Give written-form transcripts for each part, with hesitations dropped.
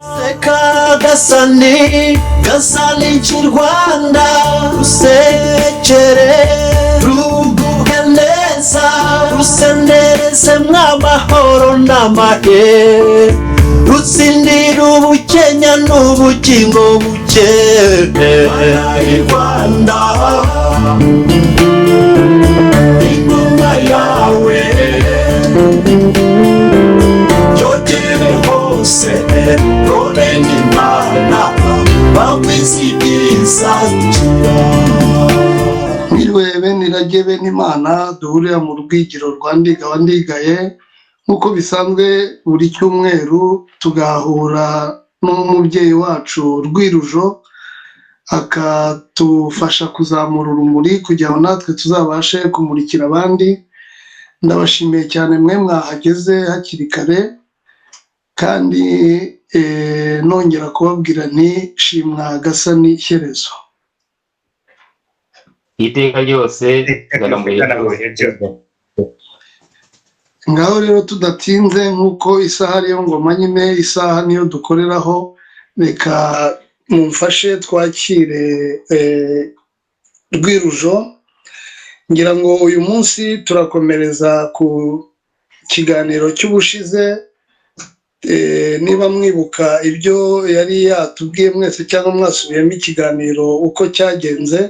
Seka Gasani, Gasani Rwanda, rusekere, ruguheneza, rusendereze mw'amahoro n'amahe, rutsindira ubukenya n'ubugingo buke, Rwanda, ingoma yawe, yogere hose, rone n'Imana, bamwizibiriza Mwiriwe bene irage bene Imana duhurira mu rw'igiro rwa Ndiga wa Ndigaye nk'uko bisanzwe buri cyumweru tugahura n'umubyeyi wacu Rw'irujo akatufasha kuzamura urumuri kugira ngo natwe tuzabashe kumurikira abandi. Ndabashimiye cyane mwe mwahageze hakiri kare kandi nongera kubabwira nti shimwa Gasani Shyerezo. Iteka ryose Ngaho rero tudatinze nk'uko isaha ariyo ngoma nyine isaha niyo dukoreraho, reka mumfashe twakire Rw'irujo. Ngira ngo uyu munsi turakomereza ku kiganiro cy'ubushize, niba mwibuka ibyo yari yatubwiye mwese cyangwa mwasubiyemo ikiganiro uko cyagenze,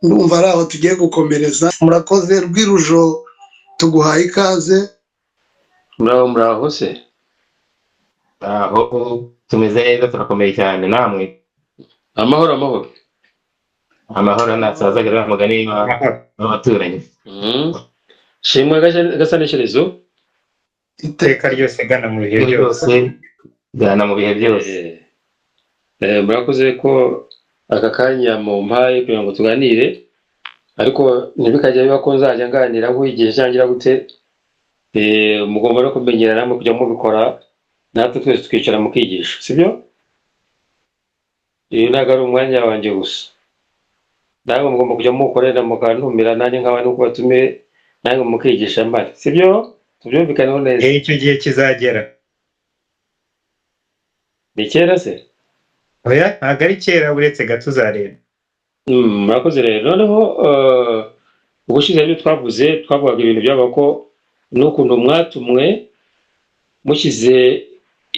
ndumva ari aho tugiye gukomereza. Murakoze Rw'irujo, tuguhaye ikaze. muraho se aho tumeze neza turakomeye cyane namwe. amahoro Amahoro nasazagira mugani w'abaturanyi. shimwa Gasani Shyerezo, iteka ryose gana mu bihe byose. Gana mu bihe byose. murakoze ko aka kanya mu mpaye kugira ngo tuganire, ariko ntibikajya biba ko nzajya nganira aho igihe cyangira gute. Mugomba no kumenyera namwe kujya mubikora, natwe twese twicara mukigisha, sibyo? Ntabwo ari umwanya wanjye gusa, namwe mugomba kujya mukorera mukantumira nanjye nkaba nuko batume namwe mukigisha mari, sibyo? Tubyumvikaneho neza. Icyo gihe kizagera. Ni kera se? Oya, ntabwo ari kera, uretse gato uzareba. Murakoze rero. Noneho ubushize ibyo twavugaga ibintu byaba ko n'ukuntu mwatumwe mushyize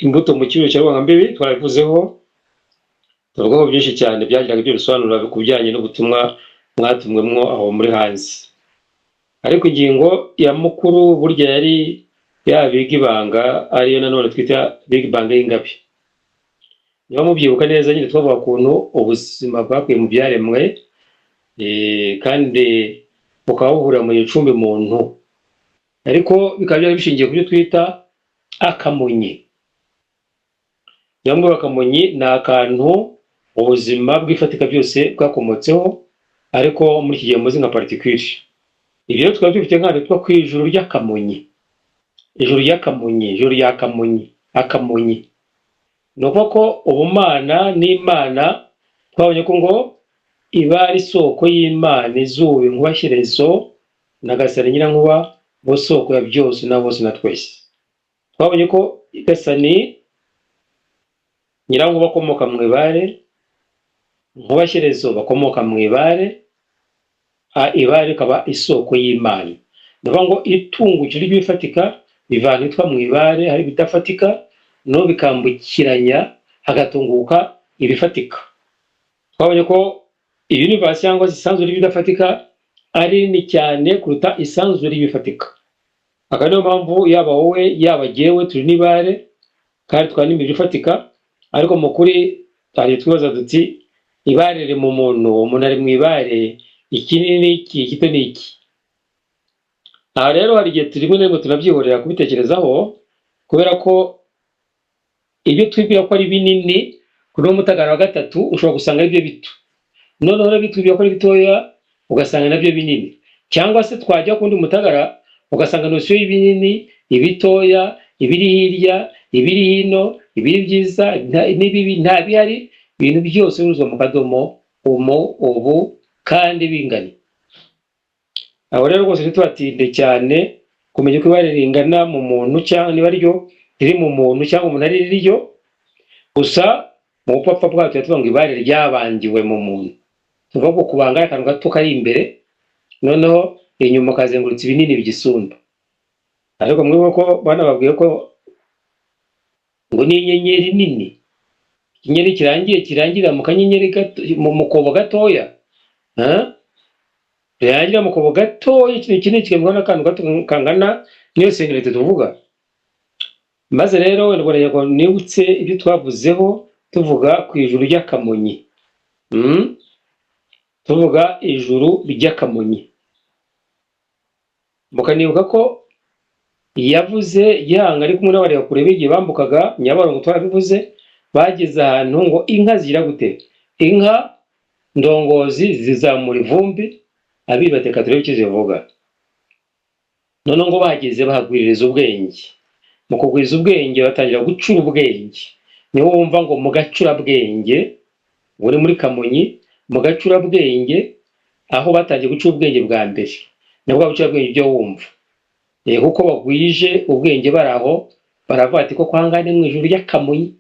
imbuto mu kibuno cya Rwanda, twarabivuzeho tuvugaho byinshi cyane byagiraga ibyo bisobanura ku bijyanye n'ubutumwa mwatumwemwo aho muri hanze. Ariko ingingo ya mukuru burya yari yabiga ibanga, ariyo nanone twita big bang y'ingabi. Niba mubyibuka neza nyine twavuga ukuntu ubuzima bwakuye mu byaremwe kandi bukaba buhurira mu icumbi muntu, ariko bikaba byari bishingiye ku byo twita akamonyi. Nyamara akamonyi ni akantu ubuzima bw'ifatika byose bwakomotseho, ariko muri iki gihe muzi nka particule. Ibyo twaba dufite nk'aho twa ku ijuru ry'akamonyi, ijuru ry'akamonyi, ijuru ry'akamonyi, akamonyi. Ni ukuvuga ko ubumana n'Imana twabonye ko ngo iba ari isoko y'Imana, izuba, inkuba, Shyerezo na Gasani Nyirankuba, bo soko ya byose na bose na twese. Twabonye ko Gasani Nyirankuba bakomoka mu ibare, Nkuba, Shyerezo bakomoka mu ibare, ibare ikaba isoko y'Imana. Ndavuga ngo itungukiro ry'ibifatika bivanitwa mu ibare hari bidafatika, no bikambukiranya hagatunguka ibifatika. Twabonye ko universe cyangwa isanzwe ry'ibidafatika ari ni cyane kuruta isanzwe ry'ibifatika. Akaba niyo mpamvu yaba wowe yaba jyewe turi n'ibare kandi twanimba ibifatika, ariko mu kuri hari twibaza duti ibare riri mu muntu, umuntu ari mu ibare, ikinini n'iki, igito n'iki. Aha rero hari igihe turi rimwe na rimwe tunabyihorera kubitekerezaho, kubera ko ibyo twibwira ko ari binini kuri umutagara wa gatatu ushobora gusanga ari byo bito, noneho rero twibwira ko ari bitoya ugasanga nabyo binini, cyangwa se twajya kundi mutagara ugasanga nosiyo y'ibinini, ibitoya, ibiri hirya, ibiri hino, ibiri byiza n'ibibi nta bihari, ibintu byose biruzwa mu kadomo ubu kandi bingana. Aho rero rwose ntitubatinde cyane kumenya ko ibare ringana mu muntu cyangwa niba ryo riri mu muntu cyangwa umuntu ari ryo, gusa mu bupapa bwacu tuvuga ngo ibare ryabangiwe mu muntu, tuvuga ko kubanga akantu gato kari imbere noneho inyuma kazengurutse ibinini bigisumba. Ariko mwibuke ko bana babwiye ko ngo ni inyenyeri nini, inyenyeri kirangira mu kanyenyeri gato, mu kobo gatoya, birangira mu kobo gatoya, ikintu kikemwa n'akantu gato kangana niyo sengerete tuvuga. Maze rero wenda nibutse ibyo twavuzeho tuvuga ku ijuru ry'Akamonyi, tuvuga ijuru ry'Akamonyi, mukanibuka ko yavuze Gihanga ari kumwe n'abareba kure bigiye bambukaga Nyabarongo, twabivuze bageze ahantu ngo inka zigira gute, inka ndongozi zizamura ivumbi, abiru bateka turebe icyo zivuga. None ngo bageze bahagwiririza ubwenge, mu kugwiriza ubwenge batangira gucura ubwenge. Niho wumva ngo mu gacurabwenge uri muri Kamonyi, mu gacurabwenge aho batangiye gucura ubwenge bwa mbere, nabwo bucurabwenge byo wumva kuko bagwije ubwenge baraho baravuga ati ko kwangane mu ijuru ry'Akamonyi,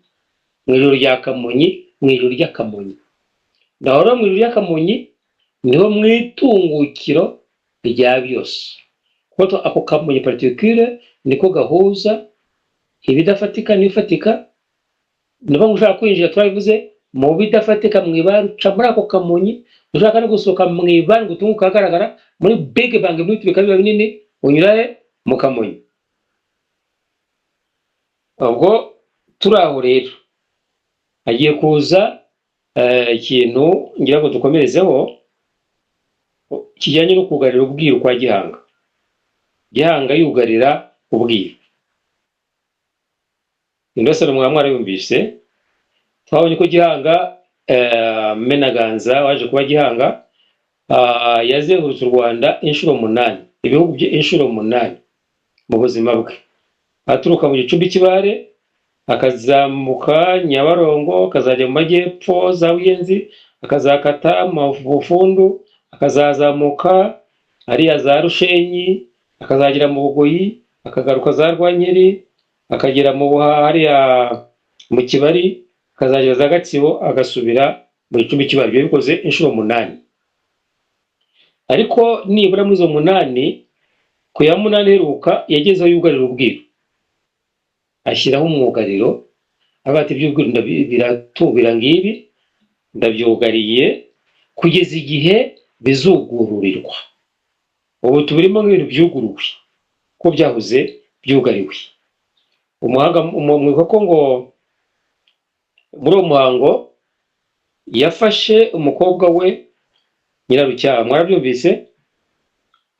mu ijuru rya Kamonyi, mu ijuru ry'Akamonyi. Naho mu ijuru ry'Akamonyi niho mwitungukiro rya byose, kuko ako Kamonyi particular niko gahuza ibidafatika n'ibifatika. Niba ushaka kwinjira twabivuze mu bidafatika mu ibara uca muri ako Kamonyi, ushaka no gusohoka mu ibara gutunguka hagaragara muri big bang muri tubika biba binini unyurahe mu Kamonyi. Ubwo turaho rero hagiye kuza ikintu ngira ngo dukomerezeho kijyanye no kugarira ubwiru kwa Gihanga. Gihanga yugarira ubwiru. Indosero mwamwara yumvise twabonye ko Gihanga Menaganza waje kuba Gihanga yazengurutse u Rwanda inshuro 8, ibihugu bye inshuro 8 mu buzima bwe. Aturuka mu Gicumbi Kibare akazamuka Nyabarongo, akazajya mu majyepfo za Buyenzi, akazakata mu Bufundu, akazazamuka ariya za Rushenyi, akazagira mu Bugoyi, akagaruka za Rwankeri, akagera mu hariya mu Kibari, akazagera za Gatsibo, agasubira mu Gicumbi Kibare. Ibyo bikoze inshuro 8. Ariko nibura muri zo 8 ku ya 8 heruka yagezeho yugarira ubwiru, ashyiraho umwugariro abati by'ubwiru biratubira ngibi ndabyugariye kugeza igihe bizugururirwa. Ubu tubirimo nk'ibintu byuguruwe ko byahuze byugariwe. Umuhanga umwuga ko ngo muri uwo muhango yafashe umukobwa we Nyarushara, mwarabyumvise,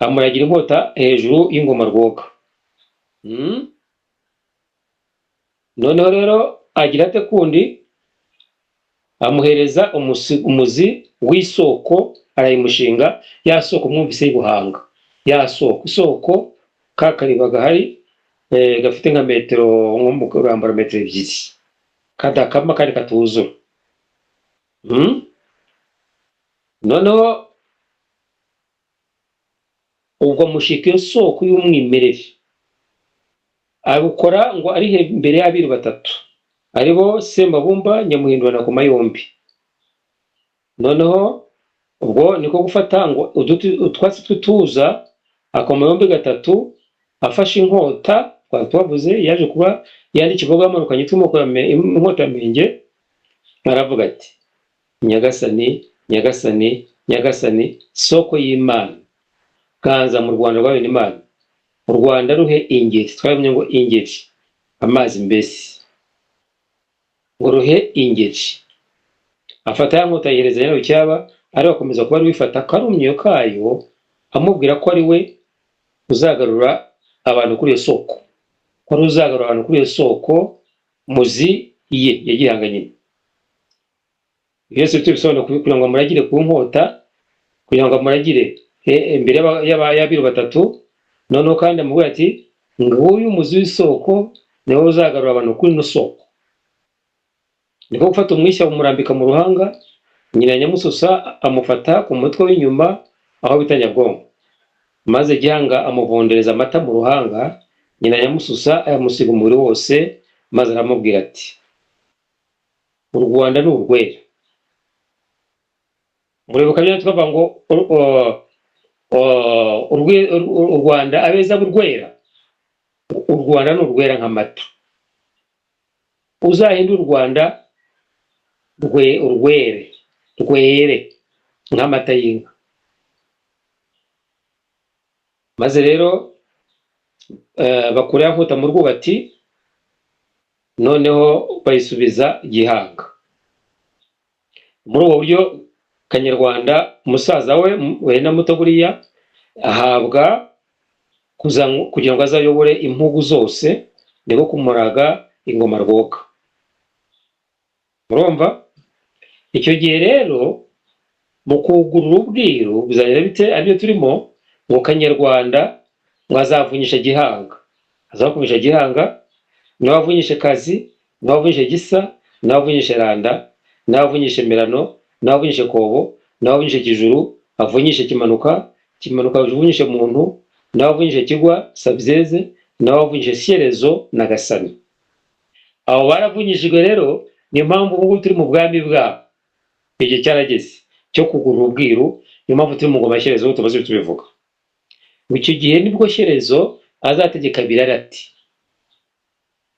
amuragira inkota hejuru y'ingoma rwoga. Noneho rero agira ate kundi amuhereza umuzi w'isoko, arayimushinga. Ya soko mwumvise y'Ibuhanga, ya soko kakariba gahari gafite nka metero nko mu kurambara metero 2 kadakama kandi katuzura. Noneho ubwo mushika iyo soko y'umwimerere abukora ngo ari imbere y'abiru 3 aribo Semabumba, Nyamuhindura na Koma yombi. Noneho ubwo niko gufata ngo utwatsi tutuza Akoma yombi 3 afashe inkota twavuze yaje kuba yari Kibogo amanukanye tumoko inkota yamenge, aravuga ati Nyagasani, Nyagasani, Nyagasani, soko y'Imana, kanza mu Rwanda rwawe n'Imana, u Rwanda ruhe ingeri. Twabonye ngo ingeri amazi mbese ngo ruhe ingeri. Afata ya nkota yereza Nyarucyaba, ari bakomeza kuba rwifata karumyo kayo, amubwira ko ari we uzagarura abantu kuri iyo soko, ko uzagarura abantu kuri iyo soko muzi ye yagihanga nyine. Yesu tubisobanura kugira ngo muragire ku nkota, kugira ngo muragire imbere y'abiru 3. Noneho kandi amubwira ati nguyu umuzi w'isoko niwe uzagarura abantu kuri ino soko. Niko gufata umwishya umurambika mu ruhanga, nyina Nyamususa amufata ku mutwe w'inyuma aho bita Nyabwongo, maze Gihanga amuvondereza amata mu ruhanga. Nyina Nyamususa ayamusiga umubiri wose, maze aramubwira ati u Rwanda ni urwera. Muribuka byo twavuga ngo u Rwanda abeza burwera. U Rwanda ni urwera nk'amata. Uzahinde u Rwanda rwere nk'amata y'inka. Maze rero bakurira nkuta mu rwubati, noneho bayisubiza Gihanga. Muri ubu buryo Kanyarwanda umusaza we na muto buriya ahabwa kugira ngo azayobore impugu zose, niko kumuraga ingoma rwoka. Murumva? Icyo gihe rero mu kugurura ubwiru bizagera bite aribyo turimo, ngo Kanyarwanda mwazavunyisha Gihanga. Azavunyisha Gihanga, nawavunyishe Kazi, nawavunyishe Gisa, nawavunyishe Randa, nawavunyishe Mirano, nawavunyishe Kobo, nawavunyishe Kijuru, avunyishe Kimanuka, Kimanuka avunyishe Muntu, nawavunyishe Kigwa, Sabizeze, nawavunyishe Shyerezo na Gasani. Abo baravunyishijwe rero, niyo mpamvu ubu turi mu bwami bwabo. Igihe cyarageze cyo kugurura ubwiru, niyo mpamvu turi mu ngoma Shyerezo tumaze tubivuga. Mu icyo gihe nibwo Shyerezo azategeka Birari ati,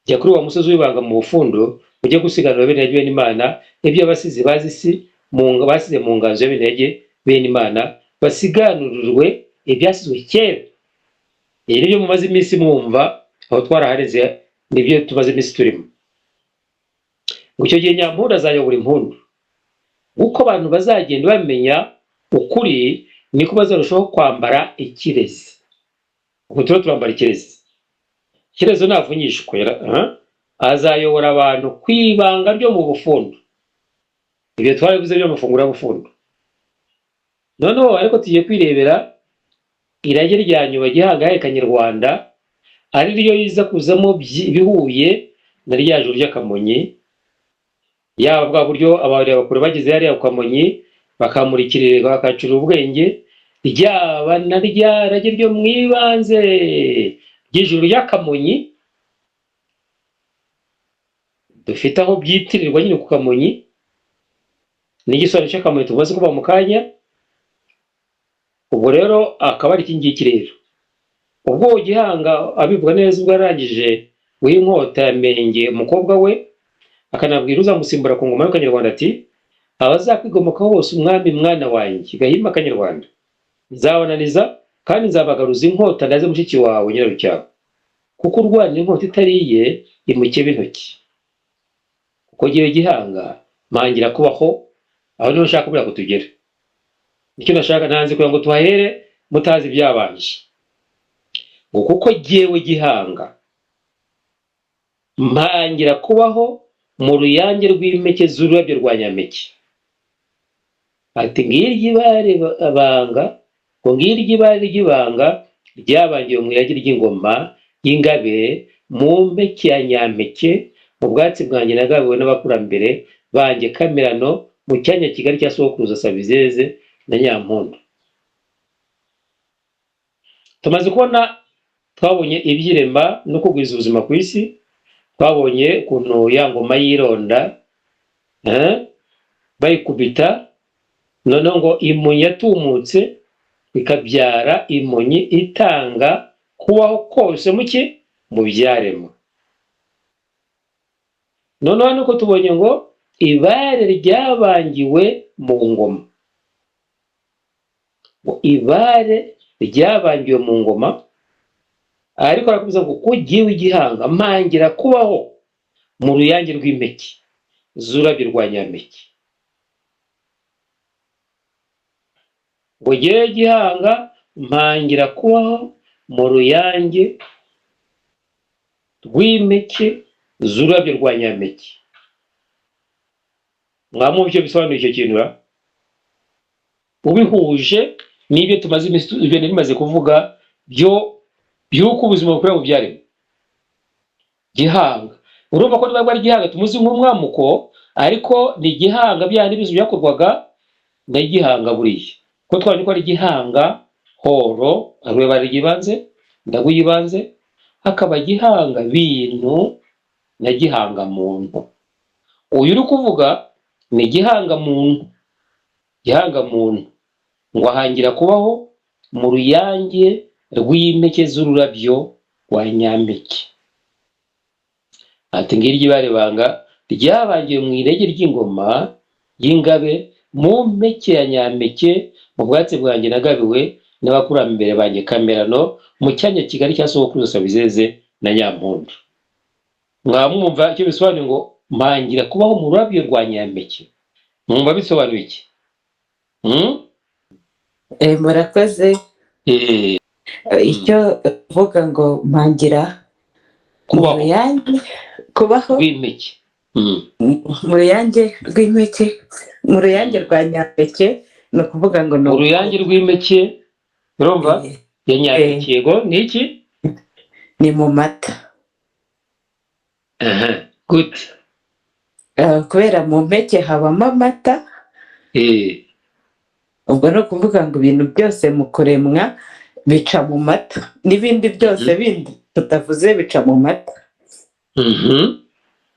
jya kuri wa musozi w'Ibanga mu Bufundo, ujye gusiganura bene Imana ibyo abasizi bazisi basize mu nganzo ya bene Imana, basiganurirwe ibyasizwe kera. Ibi nibyo mumaze iminsi mwumva, aho twarahareze nibyo tumaze iminsi turimo. Ngo icyo gihe Nyampunda azayobora impundu. Uko abantu bazagenda bamenya ukuri, niko bazarushaho kwambara ikirezi. Ubu turambara ikirezi. Shyerezo navunyishwe azayobora abantu kwibanga ryo mu Bufundo. Ibyo twarabivuze byo amafunguro y'Ubufundo. Noneho ariko tugiye kwirebera irage rya nyuma Gihanga yahaye Kanyarwanda, ari ryo yiza kuzamo bihuye na rya juru ry'Akamonyi. Yaba bwa buryo abakuru bageze hariya ku Kamonyi bakamurikirira bakacura ubwenge, ryaba na rya rage ryo mwibanze ry'ijuru ry'Akamonyi dufite aho byitirirwa nyine ku Kamonyi, n'igisobanuro cy'Akamonyi tumaze kuba mu kanya. Ubwo rero akaba ari iki ngiki rero. Ubwo Gihanga abivuga neza, ubwo arangije w'inkota ya Menge umukobwa we, akanabwira uzamusimbura ku ngoma y'Akanyarwanda ati, abazakwigomokaho bose umwami mwana wanjye Gahima Kanyarwanda nzabananiza, kandi nzabagaruza inkota ndaze mushiki wawe Nyarushara, kuko urwanira inkota itariye imukeba intoki. Kuko gihe Gihanga mpangira kubaho, aho niho nshaka kubura kutugera. Nicyo nashaka, nanze kugira ngo tuhahere mutazi ibyabanje. Ngo kuko jyewe Gihanga mpangira kubaho mu ruyange rw'impeke z'ururabyo rwa Nyampeke. Ati ngiryo ibare abanga, ngo ngiryo ibare ry'ibanga ryabangiwe mu irage ry'ingoma y'Ingabe mu mpeke ya Nyampeke, mu bwatsi bwanjye nagabiwe n'abakurambere banjye Kamirano, mu cyanya kigali cya sokuruza Sabizeze na Nyampunda. Tumaze kubona, twabonye ibyirema no kugwiza ubuzima ku isi, twabonye ukuntu ya ngoma yironda bayikubita, noneho ngo Imonyi yatumutse ikabyara Imonyi itanga kubaho kose muki mu byaremwe. Noneho nuko tubonye ngo ibare ryabangiwe mu ngoma. Ngo ibare ryabangiwe mu ngoma, ariko arakubiza ngo kugiwe Gihanga mpangira kubaho mu ruyange rw'impeke z'ururabyo rwa Nyampeke. Ngo jyewe Gihanga mpangira kubaho mu ruyange rw'impeke z'ururabyo rwa Nyampeke. Mwamwumva icyo bisobanuye icyo kintu? Ubihuje n'ibyo tumaze ibyo nimaze kuvuga by'uko ubuzima bukorera mu byaremwe. Gihanga, urumva ko niba ari Gihanga tumuzi nk'umwamuko, ariko ni Gihanga bya n'ibizu byakorwaga na Gihanga buriya. Ko twabonye ko ari Gihanga horo ariwe bari gibanze, ndagu yibanze, hakaba Gihanga bintu na Gihanga muntu. uyu uri kuvuga ni gihangamuntu ngo ahangira kubaho mu ruyange rw'impeke z'ururabyo rwa nyampeke. Ati ngiryo ibare banga ryabangiwe mu irege ry'ingoma y'ingabe mu mpeke ya nyampeke mu bwatsi bwanjye nagabiwe n'abakurambere banjye kamerano mu cyanya kigali cya sogokuruza bizeze na nyampundu. Mwamwumva icyo bisobanuye ngo mpangira kubaho mu rurabyo rwa nyampeke? Mwumva bisobanuye iki? Murakoze. Icyo uvuga ngo mpangira mu ruyange kubaho rw'impeke, mu ruyange rw'impeke, mu ruyange rwa nyampeke, ni ukuvuga ngo ni uruyange rw'impeke. Urumva ya nyampeke yego ni iki? Ni mu mata. Good. Kubera mu mpeke habamo amata, ubwo ni ukuvuga ngo ibintu byose mu kuremwa bica mu mata, n'ibindi byose bindi tutavuze bica mu mata.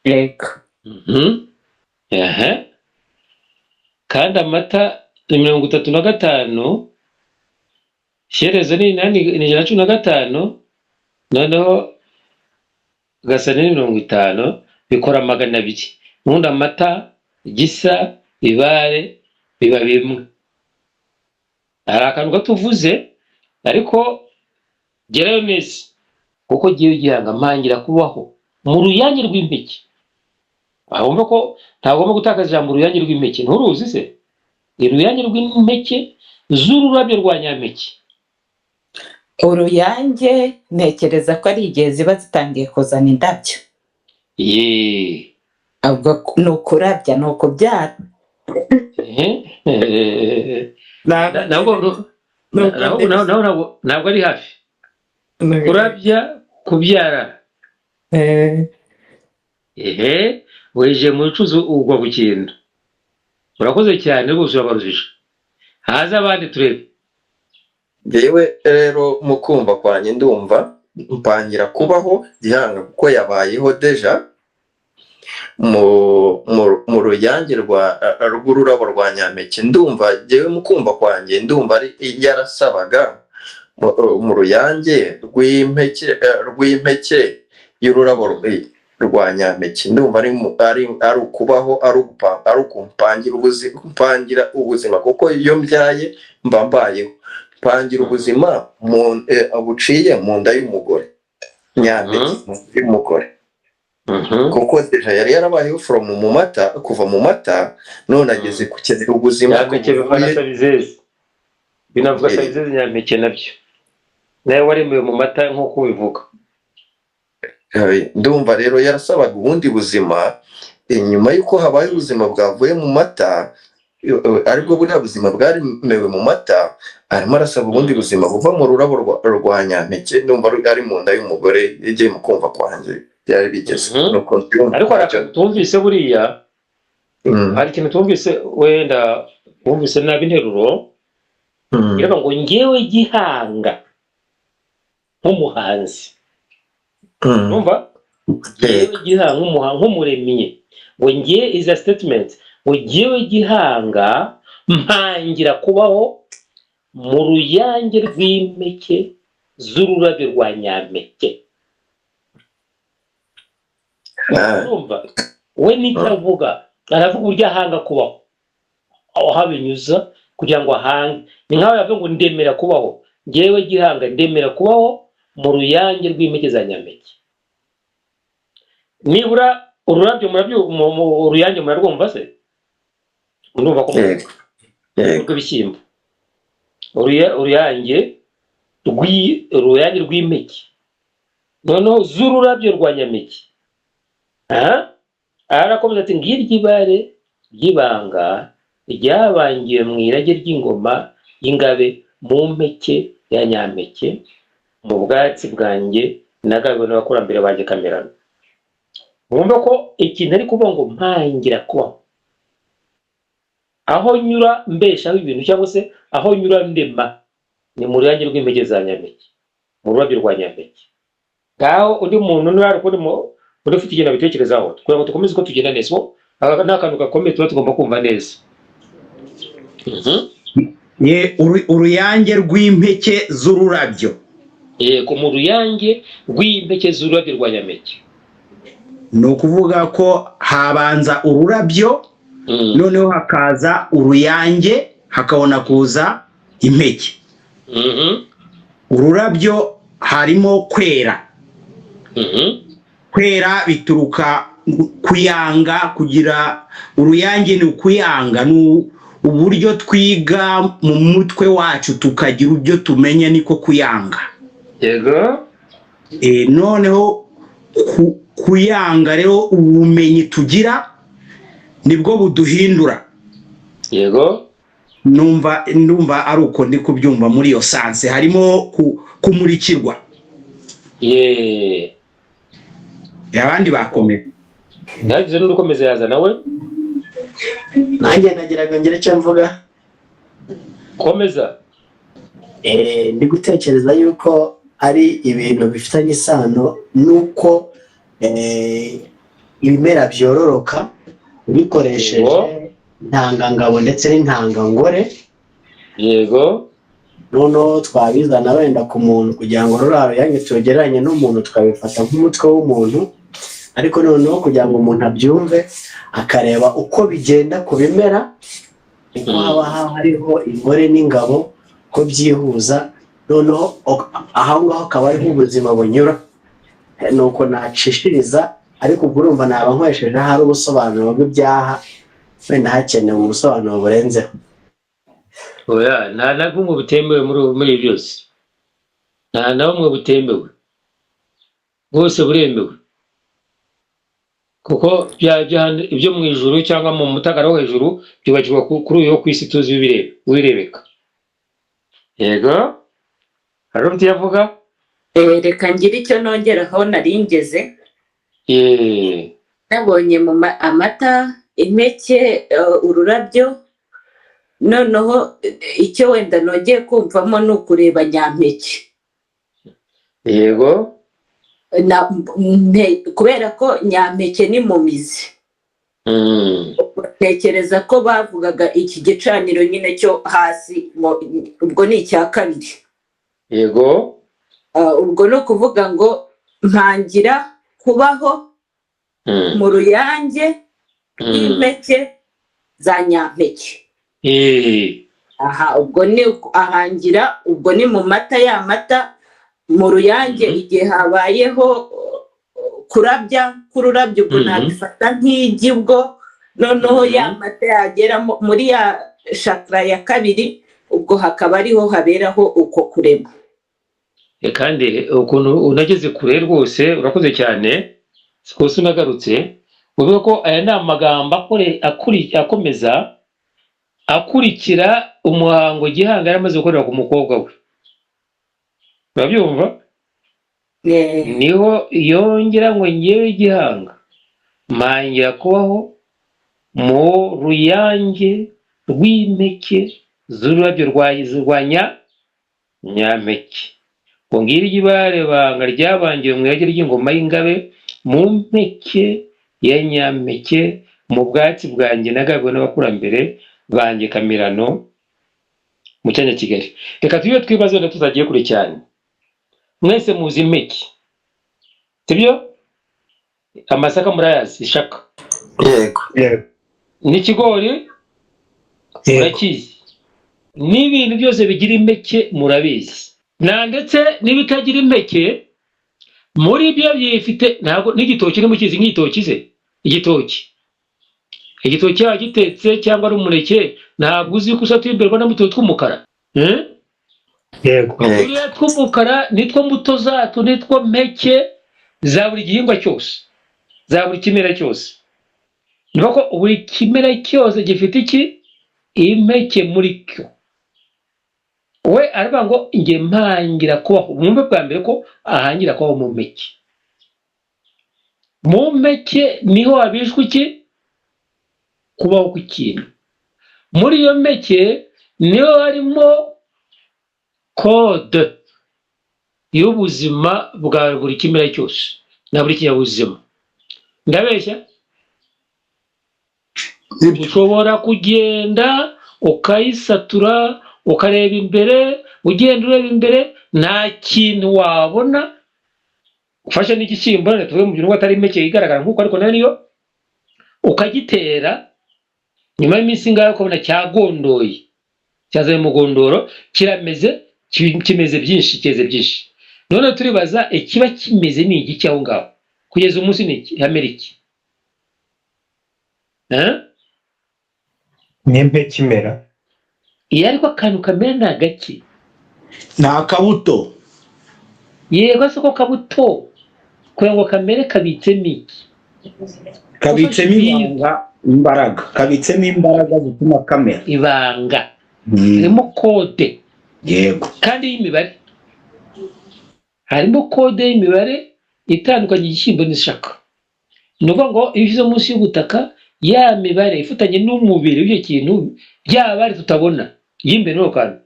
Yego. Kandi amata ni 35, Shyerezo ni 115, noneho Gasani ni 50, bikora 200. Ubundi amata gisa ibare biba bimwe. Hari akantu gatuvuze ariko gerayo neza, kuko giye gihanga mpangira kubaho mu ruyange rw'impeke. Ahumva ko ntagomba gutakaza ijambo uruyange rw'impeke. Nturuzi se? Uruyange rw'impeke z'ururabyo rwa nyampeke. Uruyange ntekereza ko ari igihe ziba zitangiye kuzana indabyo. Ubwo ni ukurabya, ni ukubyara. Ntabwo ari hafi. Kurabya, kubyara. Weje mu bicuzi ubwo bukintu. Urakoze cyane rwose, urabarujije. Haza abandi turebe. Yewe rero mukumva kwanjye ndumva mpangira kubaho gihanga kuko yabayeho deja mu ruyange rw'ururabo rwa nyampeke. Ndumva yewe mukumva kwanjye ndumva ari yarasabaga mu ruyange rw'impeke y'ururabo rwa nyampeke. Ndumva ari ukubaho, ari ukumpangira ubuzima, kuko iyo mbyaye mba mbayeho. Pangira ubuzima buciye mu nda y'umugore nyampeke, y'umugore, kuko deja yari yarabayeho from mu mata, kuva mu mata, none ageze kukenera ubuzima. Nyampeke bivana sabizeze, binavuga sabizeze nyampeke nabyo nawe waremewe mu mata nk'uko ubivuga. Ndumva rero yarasabaga ubundi buzima inyuma y'uko habaye ubuzima bwavuye mu mata, aribwo buriya buzima bwaremewe mu mata. Arimo arasaba ubundi buzima buva mu rurabo rwa nyampeke. Ndumva ari mu nda y'umugore. Yagiye mu kumva kwanjye byari bigeze. Ariko tumvise buriya hari ikintu tumvise, wenda wumvise nabi interuro iraba ngo ngewe gihanga nk'umuhanzi. Numva ngewe gihanga nk'umuremyi, ngo ngewe is a statement, ngo ngewe gihanga mpangira kubaho mu ruyange rw'impeke z'ururabyo rwa nyampeke. Numva we nitavuga aravuga uburyo ahanga kubaho, aho habinyuza kugira ngo ahange. Ni nkaho yavuga ngo ndemera kubaho, ngewe gihanga ndemera kubaho mu ruyange rw'impeke za nyampeke. Nibura ururabyo mu ruyange murarwumva se? Ndumva ko rw'ibishyimbo, uruyange rw'impeke noneho z'ururabyo rwa nyampeke. Arakomeza ati ngiryo ibare ry'ibanga ryabangiwe mu irage ry'ingoma y'ingabe mu mpeke ya nyampeke mu bwatsi bwanjye nagabiwe n'abakurambere banjye kamerano. Mwumva ko ikintu ari kuvuga ngo mpangira kubaho, aho nyura mbeshaho ibintu cyangwa se aho nyura ndema, ni mu ruyange rw'impeke za nyampeke, mu rurabyo rwa nyampeke. Ngaho undi muntu uri ufite ikintu abitekerezaho, kugira ngo dukomeze ko tugenda neza. aka ni akantu gakomeye tuba tugomba kumva neza. Uruyange rw'impeke z'ururabyo. Yego, mu ruyange rw'impeke z'ururabyo rwa nyampeke. Ni ukuvuga ko habanza ururabyo, noneho hakaza uruyange, hakabona kuza impeke. Ururabyo harimo kwera. Kwera bituruka kuyanga, kugira uruyange ni ukuyanga, ni uburyo twiga mu mutwe wacu tukagira ibyo tumenya, niko kuyanga. Yego. Noneho kuyanga rero ubumenyi tugira nibwo buduhindura. Yego. Ndumva ari uko ndi kubyumva muri iyo sanse, harimo kumurikirwa. Abandi bakomeye. Ndagize n'urukomeza yaza nawe. Nanjye nagiraga ngire icyo mvuga. Komeza. Ndi gutekereza yuko ari ibintu bifitanye isano nuko ibimera byororoka bikoresheje intangangabo ndetse n'intangangore. Yego. Noneho twabizana wenda ku muntu kugira ngo ruraro yange tugereranye n'umuntu, tukabifata nk'umutwe w'umuntu, ariko noneho kugira ngo umuntu abyumve akareba uko bigenda ku bimera, uko haba hariho ingore n'ingabo ko byihuza, noneho aho ngaho akaba ariho ubuzima bunyura. Nuko nacishiriza, ariko ubwo urumva naba nkoresheje hari ubusobanuro bw'ibyaha, wenda hakenewe ubusobanuro burenzeho. Oya, nta na bumwe butemewe muri byose. Nta na bumwe butemewe. Bwose buremewe. Kuko ibyo mu ijuru cyangwa mu mutagara wo hejuru byubakirwa kuri uyu wo ku isi tuzi wirebeka. Yego. Hari undi yavuga? Reka ngire icyo nongeraho naringeze. Nabonye mu amata, impeke, ururabyo, noneho icyo wenda nongeye kumvamo ni ukureba nyampeke. Yego. Kubera ko nyampeke ni mu mizi. Tekereza ko bavugaga iki gicaniro nyine cyo hasi, ubwo ni icya kabiri. Yego. Ubwo no kuvuga ngo mpangira kubaho mu ruyange rw'impeke za nyampeke. Ubwo ni ahangira, ubwo ni mu mata, ya mata mu ruyange igihe habayeho kurabya k'ururabyo, ubwo nabifata nk'igi, ubwo noneho ya mata yagera muri ya shakara ya kabiri, ubwo hakaba ariho haberaho uko kurema. Kandi ukuntu unageze kure rwose, urakoze cyane, sikose unagarutse, uvuga ko aya ni amagambo akomeza akurikira umuhango Gihanga yaramaze gukorera ku mukobwa we. Urabyumva? Niho yongera ngo ngewe Gihanga mpangira kubaho mu ruyange rw'impeke z'ururabyo rwa nyampeke. Ngo ngiri igibare banga ryabangiwe mu irage ry'ingoma y'ingabe, mu mpeke ya nyampeke, mu bwatsi bwanjye nagabiwe n'abakurambere banjye Kamirano mu cyanya Kigali. Reka tuyo twibaze wenda tutagiye kure cyane. Mwese muzi impeke, sibyo? Amasaka murayazi, ishaka. Yego. N'ikigori murakizi. N'ibintu byose bigira impeke murabizi. Na ndetse n'ibitagira impeke muri byo byifite, ntabwo n'igitoki nimukizi nk'igitoki se, igitoki gitetse cyangwa ari umuneke, ntabwo uzi ko usatuye imbere n'umutobe tw'umukara. Yego. Turiya tw'umukara nitwo mbuto zacu, nitwo mpeke za buri gihingwa cyose, za buri kimera cyose. Niba ko buri kimera cyose gifite iki? Impeke muri cyo. We aravuga ngo nge mpangira kubaho, mwumve bwa mbere ko ahangira kubaho mu mpeke. Mu mpeke niho habishwe iki? Kubaho kw'ikintu. Muri iyo mpeke niho harimo kode y'ubuzima bwa buri kimera cyose na buri kinyabuzima. Ndabeshya? nibyo ushobora kugenda ukayisatura ukareba imbere, ugenda ureba imbere nta kintu wabona. Ufashe n'igishyimbo tuvuge mu bintu atari impeke igaragara nk'uko ariko nariyo ukagitera, nyuma y'iminsi ingahe ukabona cyagondoye, cyazaye mu gondoro, kimeze byinshi, cyeze byinshi. None turibaza ikiba kimeze ni igiki aho ngaho kugeza umunsi ni iki hamera iki? ni impeke imera. Iyo ariko akantu kamera ni agaki, ni akabuto. yego se ko kabuto kugira ngo kamere kabitsemo iki? Kabitsemo imbaraga, kabitsemo imbaraga zituma kamera. Ibanga harimo kode, yego, kandi y'imibare, harimo kode y'imibare itandukanye igishyimbo n'ishaka. Ni ukuvuga ngo iyo ushyize munsi y'ubutaka, ya mibare ifatanye n'umubiri w'icyo kintu, ya bari tutabona y'imbere no kandi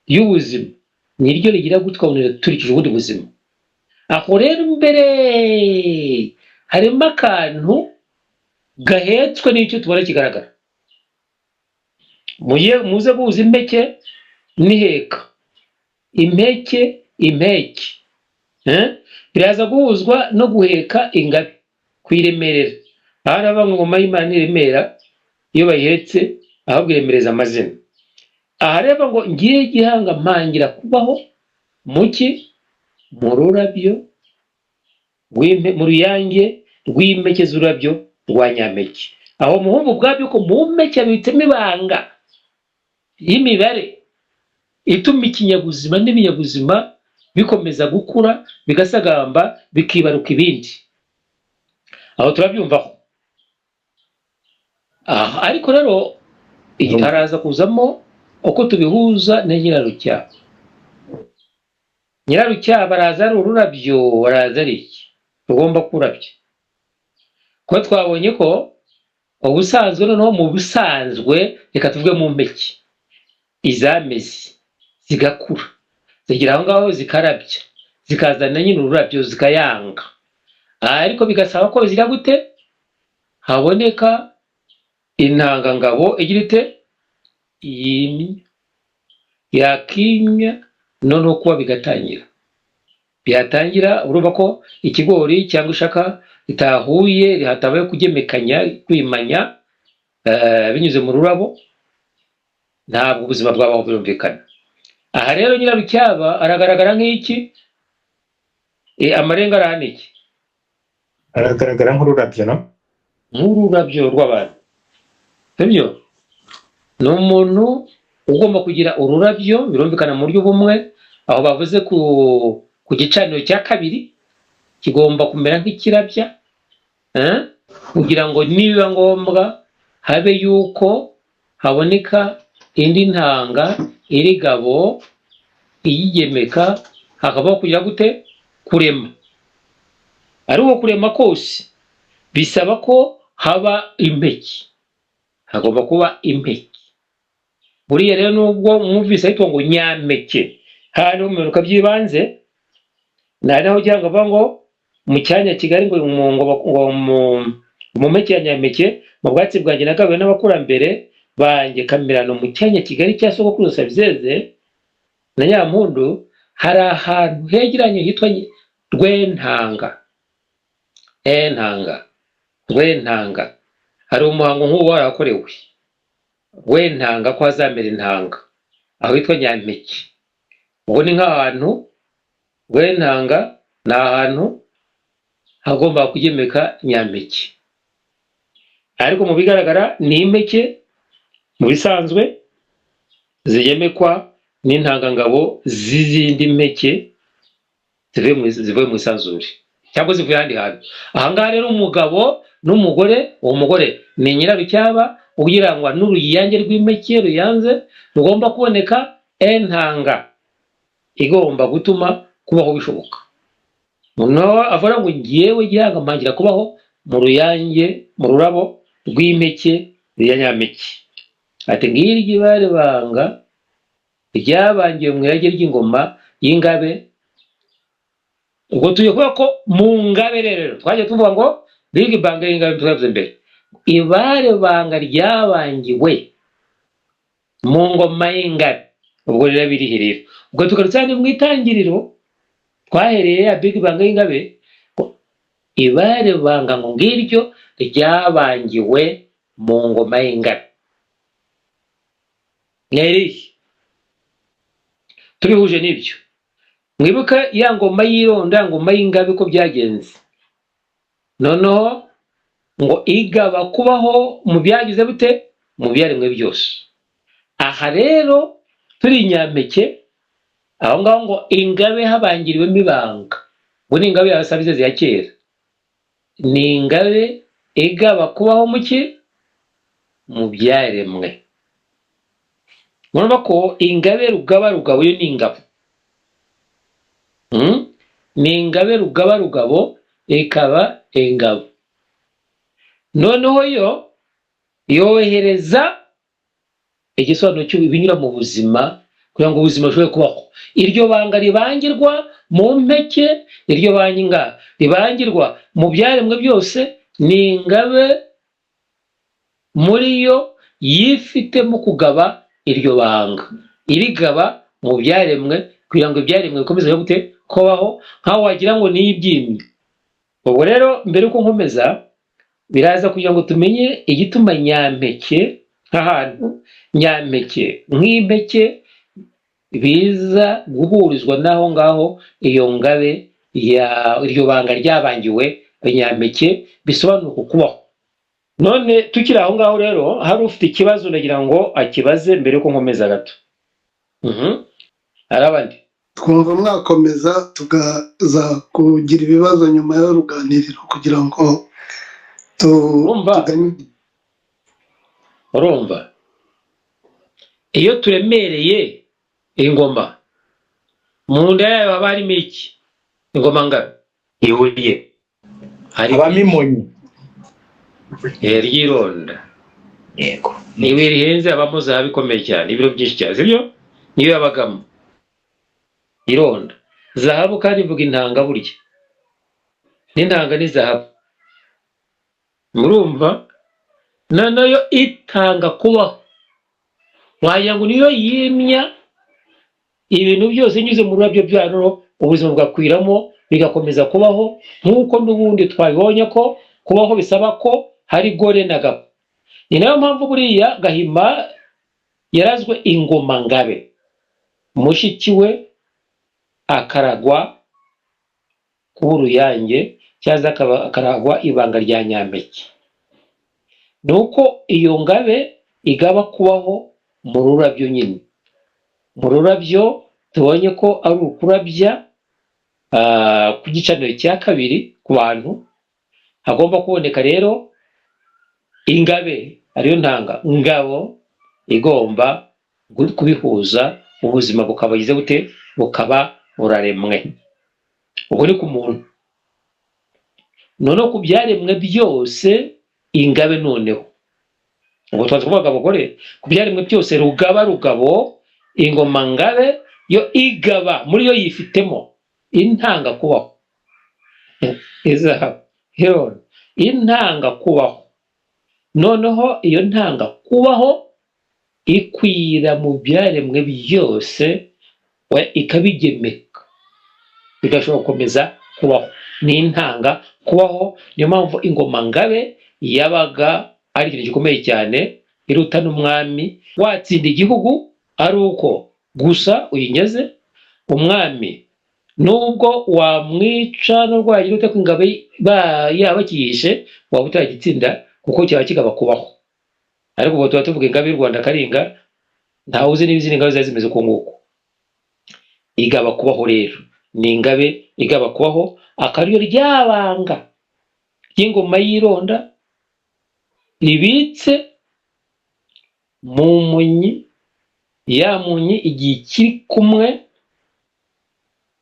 y'ubuzima, niryo rigira gutwabonera turikije ubundi buzima. Aho rero imbere harimo akantu gahetswe n'icyo tubona kigaragara. Muze guhuza impeke n'iheka, impeke biraza guhuzwa no guheka ingabe, kuyiremerera. Aha naba ngoma y'Imana iremera iyo bayihetse, ahubwo iremereza amazina. Aha reba ngo ngiye gihanga mpangira kubaho muki mu rurabyo mu ruyange rw'impeke z'ururabyo rwa nyampeke. Aho muhumva ubwabyo ko mu mpeke habitsemo ibanga y'imibare ituma ikinyabuzima n'ibinyabuzima bikomeza gukura, bigasagamba, bikibaruka ibindi. Aho turabyumvaho. Ariko rero haraza kuzamo uko tubihuza na nyirarucyaba. Nyirarucyaba araza ari ururabyo, araza ari iki rugomba kurabya. Ko twabonye ko ubusanzwe, noneho mu busanzwe reka tuvuge mu mpeke, izameze zigakura, zigira aho ngaho zikarabya, zikazana nyine ururabyo zikayanga. Ariko bigasaba ko zigira gute haboneka intangangabo igira ite yimya, yakimya, noneho kuba bigatangira. Byatangira urumva ko ikigori cyangwa ishaka ritahuye, rihatabaye kugemekanya, kwimanya binyuze mu rurabo, ntabwo ubuzima bwabaho birumvikana. Aha rero nyirarucyaba aragaragara nk'iki? Amarenga arahana iki? Aragaragara nk'ururabyo, no? Nk'ururabyo rw'abantu. Sibyo? Ni umuntu ugomba kugira ururabyo, birumvikana mu buryo bumwe. Aho bavuze ku gicaniro cya kabiri kigomba kumera nk'ikirabya, kugira ngo nibiba ngombwa habe yuko haboneka indi ntanga iri gabo iyigemeka, hakabaho kugira gute kurema. Ari uwo kurema kose bisaba ko haba impeke, hagomba kuba impeke. Buriya rero nubwo mwumvise ahitwa ngo nyampeke, hano mu biruka by'ibanze naho cyangwa bavuga ngo mu cyanya Kigali ngo mu mpeke ya nyampeke, mu bwatsi bwanjye nagawe n'abakurambere banjye kamirano mu cyanya Kigali cya sogokuru Sabizeze na Nyampundu, hari ahantu hegeranye hitwa Rwentanga. Rwentanga hari umuhango nk'uwo warakorewe Rwentanga, ko hazamera intanga aho hitwa nyampeke. Ubwo ni nk'ahantu Rwentanga, ni ahantu hagomba kugemeka nyampeke. Ariko mu bigaragara ni impeke mu bisanzwe zigemekwa n'intangangabo z'izindi mpeke zivuye mu isanzure cyangwa zivuye ahandi hantu. Aha ngaha rero umugabo n'umugore, uwo mugore ni nyirarucyaba ugirangwa n'uruyange rw'impeke ruyanze, rugomba kuboneka entanga igomba gutuma kubaho bishoboka. Noneho avuga ngo ngiyewe gihanga mpangira kubaho mu ruyange, mu rurabo rw'impeke ya nyampeke. Ati ngiri ibare banga ryabangiye mu irage ry'ingoma y'ingabe. Ubwo tuye kuvuga ko mu ngabe rero twaje tuvuga ngo Ibanga y'ingabe twavuze mbere, ibare banga ryabangiwe mu ngoma y'ingabe. Ubwo rero biriherera, ubwo tugarutse hano mu itangiriro twahereye ya big banga y'ingabe. Ibare banga ngo ngiryo ryabangiwe mu ngoma y'ingabe. Nerihe tubihuje n'ibyo, mwibuka ya ngoma y'ironda, ngoma y'ingabe ko byagenze. Noneho ngo igaba kubaho mu byagize bute, mu byaremwe byose. Aha rero turi nyampeke, aho ngaho ngo ingabe habangiriwemo ibanga. Ngo ni ingabe yasabize ya kera, ni ingabe igaba kubaho mu ki, mu byaremwe. Murumva ko ingabe rugaba rugabo yo ni ingabo. Ni ingabe rugaba rugabo ikaba ingabo. Noneho yo yohereza igisobanuro cy'ibinyura mu buzima kugira ngo ubuzima bushobore kubaho. Iryo banga ribangirwa mu mpeke, iryo banga ribangirwa mu byaremwe byose, ni ingabe muri yo yifitemo kugaba iryo banga, irigaba mu byaremwe kugira ngo ibyaremwe bikomeze gute kubaho, nkaho wagira ngo ni ibyimye. Ubwo rero mbere uko nkomeza biraza kugira ngo tumenye igituma nyampeke nk'ahantu nyampeke nk'impeke biza guhurizwa n'aho ngaho iyo ngabe iryo banga ryabangiwe nyampeke bisobanura kubaho. None tukiri aho ngaho rero, hari ufite ikibazo ndagira ngo akibaze mbere yuko nkomeza gato. Hari abandi twumva mwakomeza tukaza kugira ibibazo nyuma y'uruganiriro kugira ngo urumva iyo turemereye ingoma mu nda yayo haba harimo iki? Ingoma ngabe? ibuye habamo imonyi ry'ironda. yego Niba rihenze habamo zahabu ikomeye cyane, ibiro byinshi cyane, sibyo? Niyo yabagamo ironda zahabu, kandi mvuga intanga burya n'intanga ni zahabu. Murumva? Noneho itanga kubaho, wagira ngo niyo yimya ibintu byose inyuze mu rurabyo byayo, ubuzima bwakwiramo bigakomeza kubaho. Nk'uko n'ubundi twabibonye ko kubaho bisaba ko hari gore na gabo. Ni nayo mpamvu buriya Gahima yarazwe ingoma ngabe, mushiki we akaragwa kuba uruyange cyangwa akaragwa ibanga rya nyampeke. Ni uko iyo ngabe igaba kubaho mu rurabyo nyine. Mu rurabyo tubonye ko ari ukurabya ku gicaniro cya kabiri ku bantu, hagomba kuboneka rero ingabe ariyo ntanga ngabo igomba kubihuza, ubuzima bukabagize bute, bukaba buraremwe. Ubwo ni ku muntu. Noneho ku byaremwe byose ingabe, noneho ubwo twaza kuvuga abagore, ku byaremwe byose rugaba rugabo ingoma ngabe yo igaba muri yo yifitemo intanga kubaho. Izahabu intanga kubaho. Noneho iyo ntanga kubaho ikwira mu byaremwe byose, ikabigemeka bigashobora gukomeza kubaho. Ni intanga kubaho. Niyo mpamvu ingoma ngabe yabaga ari ikintu gikomeye cyane, iruta n'umwami. Watsinda igihugu ari uko gusa uyinyaze. Umwami nubwo wamwica n'ubwo yagira ute ko ingabe yaba akiyishe, waba utagitsinda kuko cyaba kigaba kubaho. Ariko ubu tuba tuvuga ingabe y'u Rwanda karinga, ntawe uzi niba izindi ngabe zari zimeze uko nguko. Igaba kubaho rero, ni ingabe igaba kubaho, akaryo ryabanga ry'ingoma y'ironda ribitse mu munyi. Ya munyi igihe kiri kumwe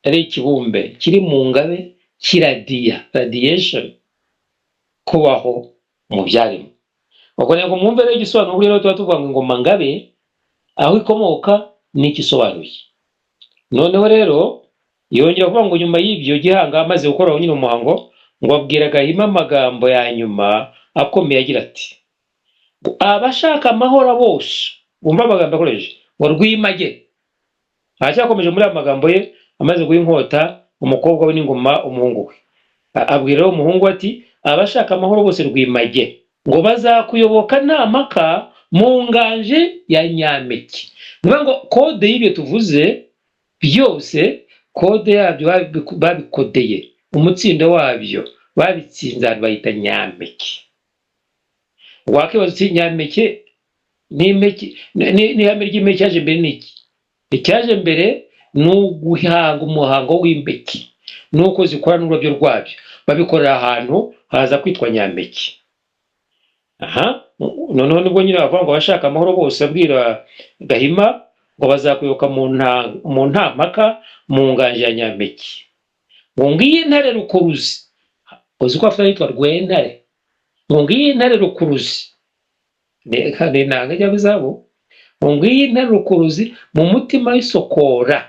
ari ikibumbe kiri mu ngabe kiradiya, radiation, kubaho mu byaremwe. Ubwo ngo mwumve rero igisobanuro rero tuba tuvuga ngo ingoma ngabe aho ikomoka n'igisobanuye. Noneho rero yongera kuvuga ngo nyuma y'ibyo Gihanga amaze gukoraho nyine umuhango, ngo abwira Gahima amagambo ya nyuma akomeye agira ati abashaka amahoro bose bumva amagambo akoresheje ngo rw'image. Aracyakomeje muri aya magambo ye amaze guha inkota umukobwa we n'ingoma umuhungu we. Abwira umuhungu ati abashaka amahoro bose rw'image ngo bazakuyoboka nta mpaka mu nganje ya Nyampeke. Niba ngo kode y'ibyo tuvuze byose, kode yabyo babikodeye, umutsindo wabyo babitsinze ahantu bayita Nyampeke. Wakibaza uti Nyampeke n'ihame ry'impeke cyaje mbere n'iki? Icyaje mbere ni uguhanga umuhango w'impeke nuko zikora n'ururabyo rwabyo, babikorera ahantu haza kwitwa Nyampeke. Noneho nibwo nyine bavuga ngo abashaka amahoro bose, abwira Gahima ngo bazakuyoboka mu nta mpaka mu nganje ya Nyampeke. Ngo ngiyi ntare rukuruzi, uzi ko afite yitwa Rwentare, ngo ngiyi ntare rukuruzi kandi nanga jya bizabo, ngo ngiyi ntare rukuruzi mu mutima w'isokora,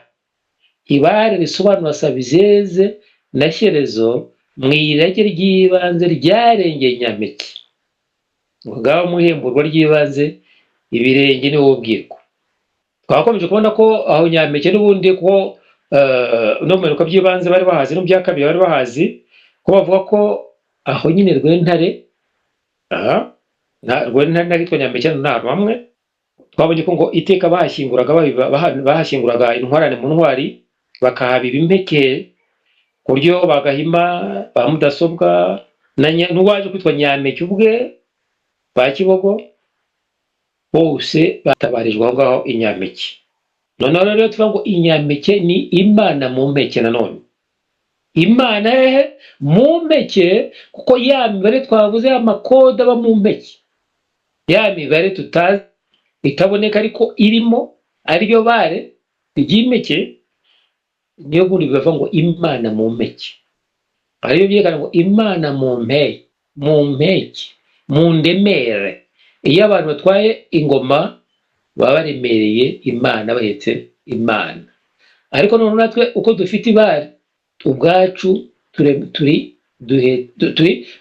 ibare risobanura sabizeze na shyerezo mu irage ry'ibanze ryarengeye Nyampeke. Ngaba muhemburwa ry'ibanze ibirenge ni wowe ubwirwa. Twakomeje kubona ko aho Nyampeke n'ubundi ko no mu biruka by'ibanze bari bahazi no bya kabiri bari bahazi, ko bavuga ko aho nyine Rwentare Rwentare yitwa Nyampeke nta bamwe. Twabonye ko ngo iteka bahashyinguraga intwarane mu ntwari, bakahabiba impeke ku buryo bagahima ba mudasobwa n'uwaje kwitwa Nyampeke ubwe ba Kibogo bose batabarijwe aho ngaho i Nyampeke. Noneho rero tuvuga ngo i Nyampeke ni Imana mu mpeke. Nanone Imana mu mpeke, kuko ya mibare twavuze y'amakode aba mu mpeke, ya mibare tutazi itaboneka ariko irimo ariyo bare ry'impeke, niyo bundi bivuga ngo Imana mu mpeke. Ariyo byerekana ngo Imana mu mpeke, mu ndemere. Iyo abantu batwaye ingoma baba baremereye Imana, bahetse Imana. Ariko none natwe uko dufite ibare ubwacu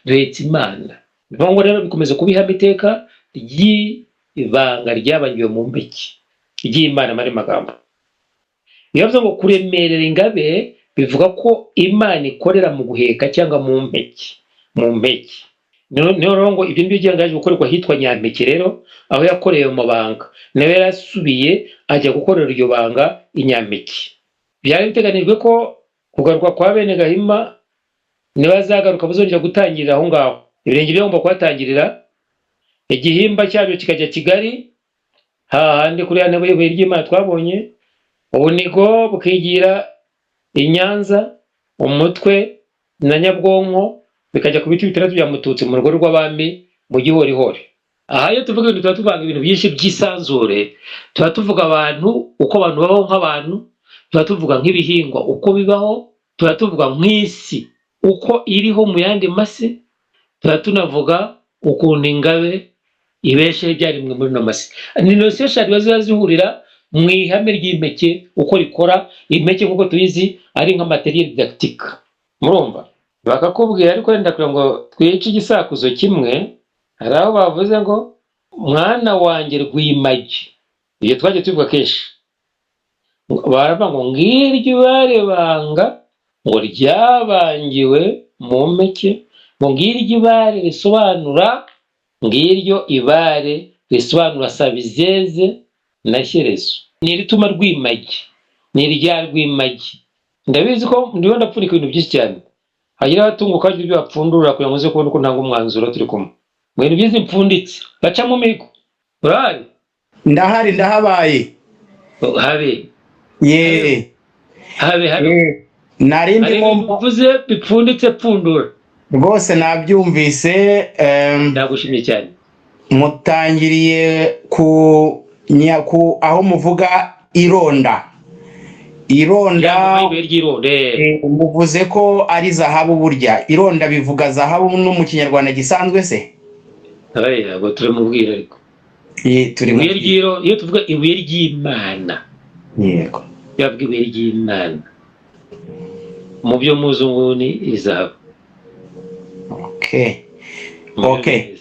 duhetse Imana. Niyo ngo rero bikomeza kuba ihame iteka ry'ibanga ryabangiwe mu mpeke ry'Imana muri magambo. Iyo bivuze ngo kuremerera ingabe bivuga ko Imana ikorera mu guheka cyangwa mu mpeke. Niyo rero ngo ibyo ngibyo yaje gukorerwa hitwa Nyampeke rero, aho yakoreye mu mabanga, nawe yarasubiye ajya gukorera iryo banga i Nyampeke. Byari biteganijwe ko kugaruka kwa bene Gahima nibazagaruka bazongera gutangirira aho ngaho. Ibirenge byagomba kuhatangirira, igihimba cyabyo kikajya Kigali, hahandi kuri ya ntebe ry'Imana twabonye, ubunigo bukigira i Nyanza, umutwe na Nyabwonko bikajya ku biti bitandatu bya Mututsi mu rugo rw'abami mu gihorihori. Aha iyo tuvuga ibintu tuba tuvanga ibintu byinshi by'isanzure, tuba tuvuga abantu uko abantu babaho nk'abantu, tuba tuvuga nk'ibihingwa uko bibaho, tuba tuvuga nk'isi uko iriho mu yandi masi, tuba tunavuga ukuntu ingabe ibeshe byarimwe muri no masi. Ni nose eshatu ziba zihurira mu ihame ry'impeke uko rikora. Impeke nk'uko tuyizi ari nka materiel didactique, murumva bakakubwira. Ariko wenda kugira ngo twice igisakuzo kimwe, hari aho bavuze ngo mwana wanjye Ry'Imonyi. Iyo twaje tuvuga kenshi baravuga ngo ngiryo ibare banga ngo ryabangiwe mu mpeke, ngo ngiryo ibare risobanura, ngiryo ibare risobanura sabizeze na shyerezo. Ni rituma Ry'Imonyi, ni irya Ry'Imonyi. Ndabizi ko ndiho ndapfunika ibintu byinshi cyane, hagira abatunguka bagira ibyo bapfundura kugira ngo uze kubona uko ntanga umwanzuro turi kumwe. Mu bintu byinshi mpfunditse baca mu mihigo. Urahari? Ndahari, ndahabaye. Habe nari ndimo mvuze bipfunditse pfundura rwose nabyumvise. Ndagushimye cyane. Mutangiriye ku aho muvuga ironda muvuze ko ari zahabu. Burya ironda bivuga zahabu no mu Kinyarwanda gisanzwe se? Abo turamubwira ariko turi mu iyo tuvuga ibuye ry'Imana. Yego, yavuga ibuye ry'Imana mu byo muzungu ni izahabu. Okay. Okay.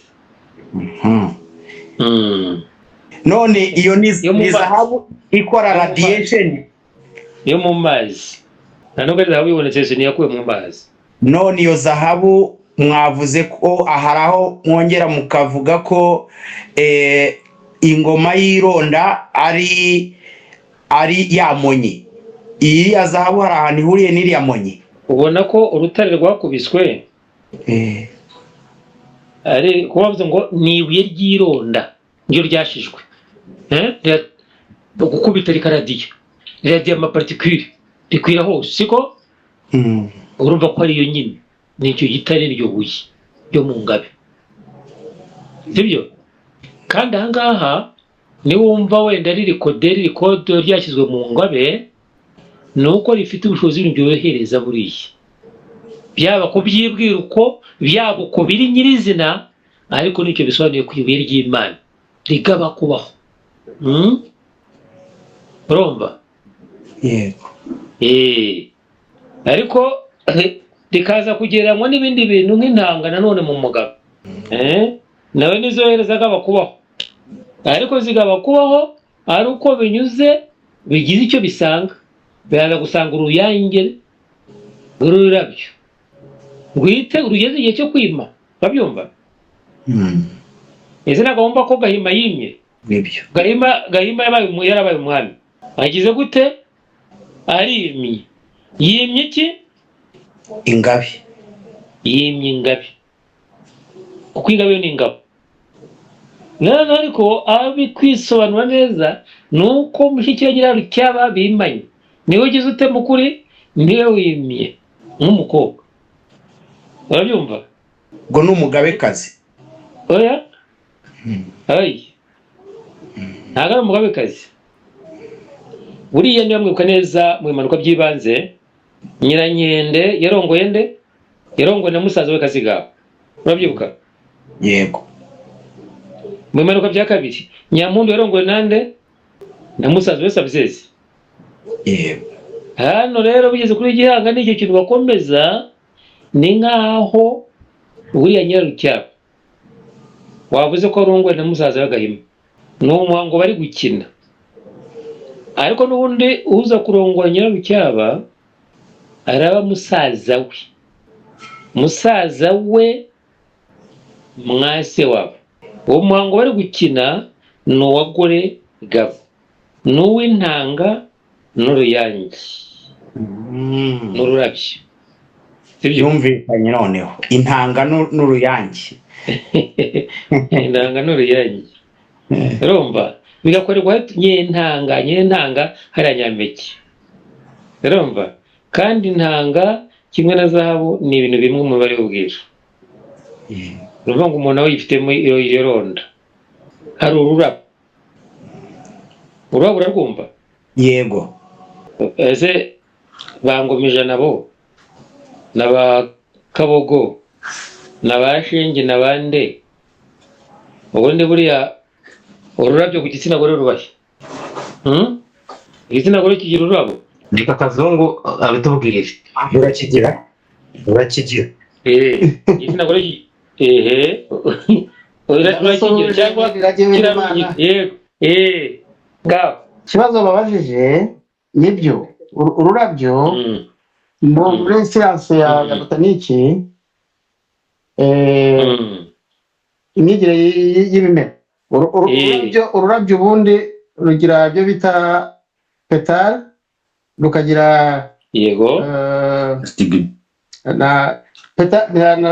None iyo ni zahabu ikora radiation yo mu mazi. Nubwo zahabu ibonetse ni yakuwe mu mazi. None iyo zahabu mwavuze ko aharaho mwongera mukavuga ko ingoma y'ironda ari Ry'Imonyi. Iyi ya zahabu hari ahantu ihuriye n'Ry'Imonyi. Ubona ko urutare rwakubiswe ari kubavuze ngo ni ibuye ry'ironda niryo ryashishwe. Gukubita rikaradiya amapartikule rikwira hose siko urumva ko ari yo nyine nicyo gitare ryo buye ryo mu ngabe sibyo. Kandi ahangaha ni wumva wenda rikodo ryashyizwe mu ngabe nuko rifite ubushobozi bw'ibyohereza buriya byaba kubyibwira uko byaba uko biri nyirizina, ariko nicyo bisobanuye ku ibuye ry'Imana rigaba kubaho. Urumva? Yego. Ariko rikaza kugereranywa n'ibindi bintu nk'intanga nanone mu mugabo. Nawe nizohereza gaba kubaho, ariko zigaba kubaho ari uko binyuze bigize icyo bisanga. Biraza gusanga uruyange rw'ururabyo rwite rugeze igihe cyo kwima. Babyumva? Ese ntabwo wumva ko Gahima yimye? Nibyo. Gahima yarabaye umwami. Agize gute? Arimye. Yimye iki? Ingabe. Yimye ingabe. Kuko ingabe ni ingabo. None ariko abikwisobanura neza nuko mushikira nyiraru cyaba bimanye. Niwe ugize ute mukuri? Niwe wimye nk'umukobwa. Urabyumva? Ngo ni umugabekazi. Oya? Ntabwo ari umugabekazi. Buriya niba mwibuka neza mu bimanuka by'ibanze, Nyirankende yarongoye nde? Yarongoye na musaza we Kazigaba. Urabyibuka? Yego. Mu bimanuka bya kabiri, Nyampundu yarongoye nande? Na musaza we Sabizeze. Yego. Hano rero bigeze kuri Gihanga n'icyo kintu bakomeza ni nkaho buriya Nyarucyaba wavuze ko arongoye na musaza we Gahima. Ni umuhango bari gukina. Ariko n'ubundi uza kurongora Nyarucyaba araba musaza we. Musaza we mwase wabo. Uwo muhango bari gukina ni uwagore gabo. N'uw'intanga n'uruyange. N'ururabyo. Yumvikanye noneho. Intanga n'uruyange. Intanga n'uruyange. Urumva? Bigakorerwa nyentanga hariya Nyampeke. Urumva? Kandi intanga kimwe na zahabu ni ibintu bimwe mu bari ubwiru. Urumva ngo umuntu aho yifitemo iyo ronda. Hari ururabo. Ururabo urarwumva? Yego. Ese bangomije nabo n'aba Kabogo n'abashenge n'abande ubundi buriya ururabyo ku gitsina gore rubahe. Igitsina gore kigira ururabo. Ndika kazungu abitubwire. Urakigira. Igitsina gore urakigira cyangwa yego. Ngaho. Ikibazo babajije nibyo ururabyo muri siyanse ya botaniki imyigire y'ibimera. Ururabyo ubundi rugira ibyo bita petale, rukagira yego na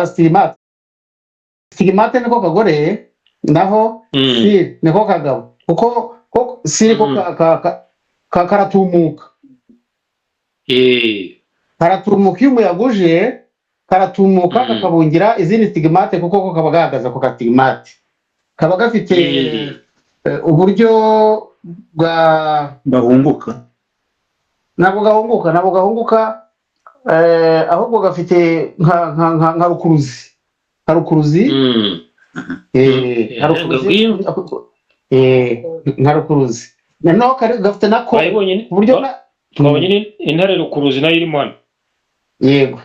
stigmate. Stigmate niko kagore, naho siri niko kagabo. Kuko siri ko karatumuka. Karatumuka iyo umuyaga uje karatumuka kakabungira izindi stigmate kuko ko kaba gahagaze ku kastigmate. Kaba gafite uburyo gahunguka. Ntabwo gahunguka ahubwo gafite nka rukuruzi. Nka rukuruzi. Noneho gafite na ko uburyo twabonye intare rukuruzi nayo irimo hano. Yego.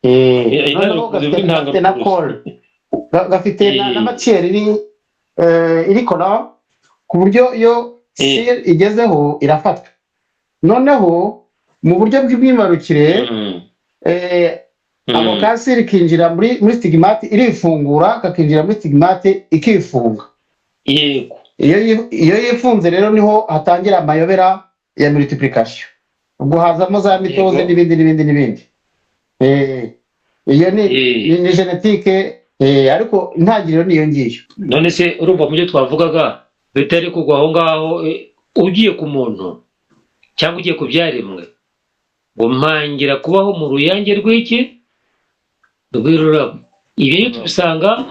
Intare rukuruzi n'intanga na kore. gafite na matière iri kora ku buryo iyo sire igezeho irafatwa, noneho mu buryo bw'imyibarukire ako kasire kinjira muri stigmate irifungura, kakinjira muri stigmate ikifunga. Yego. Iyo yifunze rero niho hatangira amayobera ya multiplication, ubwo hazamo za mitose n'ibindi. Iyo ni genetike, ariko intangiriro niyo ngiyo. None se urumva mu byo twavugaga bitari kugwa aho ngaho, ugiye ku muntu cyangwa ugiye ku byaremwe ngo mpangira kubaho mu ruyange rw'irurabo. Ibi tubisanga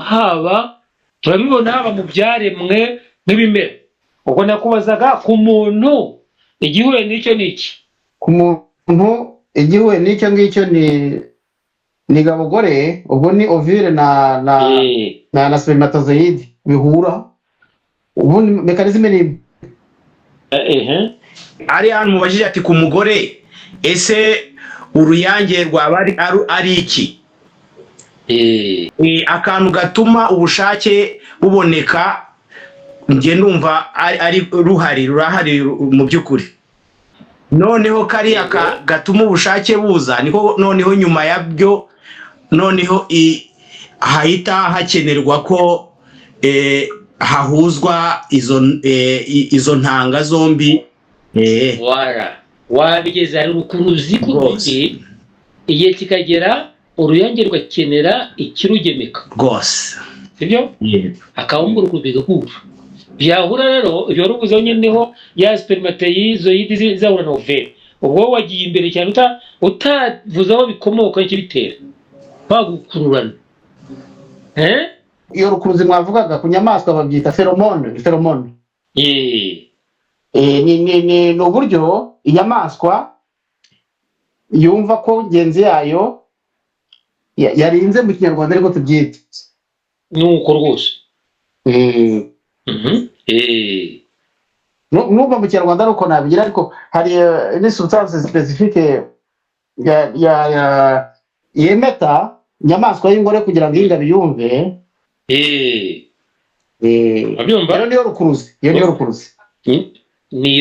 turabibona haba mu byaremwe nk'ibimera. Ubwo nakubazaga ku muntu igihuye n'icyo n'iki? Ku muntu igihuye n'icyo ngicyo ni gabogore, ubwo ni ovule na spermatozoide bihura, ubundi mekanizme ni ari hano mubajije ati ku mugore ese uruyange rwaba ari iki? Akantu gatuma ubushake buboneka, njye numva ari rurahari mu by'ukuri. Noneho kariya gatuma ubushake buza, niko noneho nyuma yabyo noneho hahita hakenerwa ko hahuzwa izo ntanga zombi. Wabigeze ari ukuruzi kuruzi, igihe kikagera uruyange rugakenera ikirugemeka rwose, sibyo? Akawumbura ukubigakura byahura rero ibyo rubuze nyeneho ya spermatozoide zahura na ovule. Ubwo wagiye imbere cyane utavuze aho bikomoka n'ikibitera, bagukururana. Iyo rukuruzi mwavugaga ku nyamaswa babyita pheromone. Ni uburyo inyamaswa yumva ko ngenzi yayo yarinze, mu kinyarwanda ariko tubyita nuko rwose. Nubwo mu kinyarwanda ari uko nabigira, ariko hari ni substance specifique yemeta inyamaswa y'ingore kugira ngo ingabo yumve. Rero niyo rukuruzi. Niyo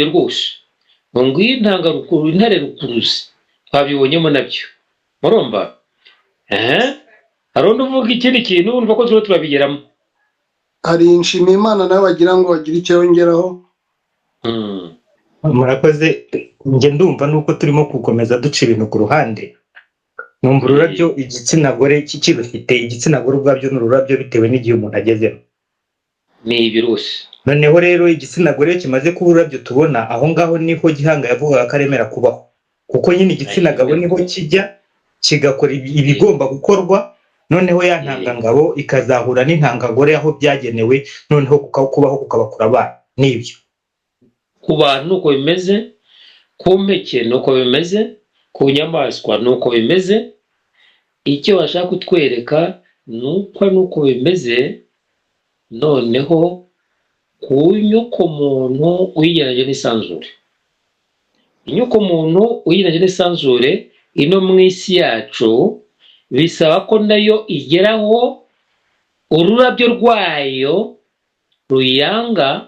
rwose ngo intare rukuruzi twabibonyemo nabyo, murumva. Hari undi uvuga ikindi kintu urumva ko turabigeramo. Hari Nshimiyimana nawe wagira ngo bagire icyo yongeraho. Murakoze. Njye ndumva nuko turimo gukomeza duca ibintu ku ruhande. Numva ururabyo igitsina gore kirufite, igitsina gore ubwabyo n'ururabyo bitewe n'igihe umuntu agezemo. Ni virusi. Noneho rero igitsina gore kimaze kuba ururabyo tubona aho ngaho niho Gihanga yavugaga ko aremera kubaho, kuko nyine igitsina gabo niho kijya kigakora ibigomba gukorwa, noneho ya ntangangabo ikazahura n'intangagore aho byagenewe, noneho kubaho kukabakura abana. Nibyo ku bantu uko bimeze, ku mpeke nuko bimeze, ku nyamaswa nuko bimeze. Icyo bashaka kutwereka nuko bimeze. Noneho ku nyoko muntu uyigeranye n'isanzure, inyoko muntu uyigeranye n'isanzure ino mu isi yacu, bisaba ko nayo igeraho ururabyo rwayo ruyanga,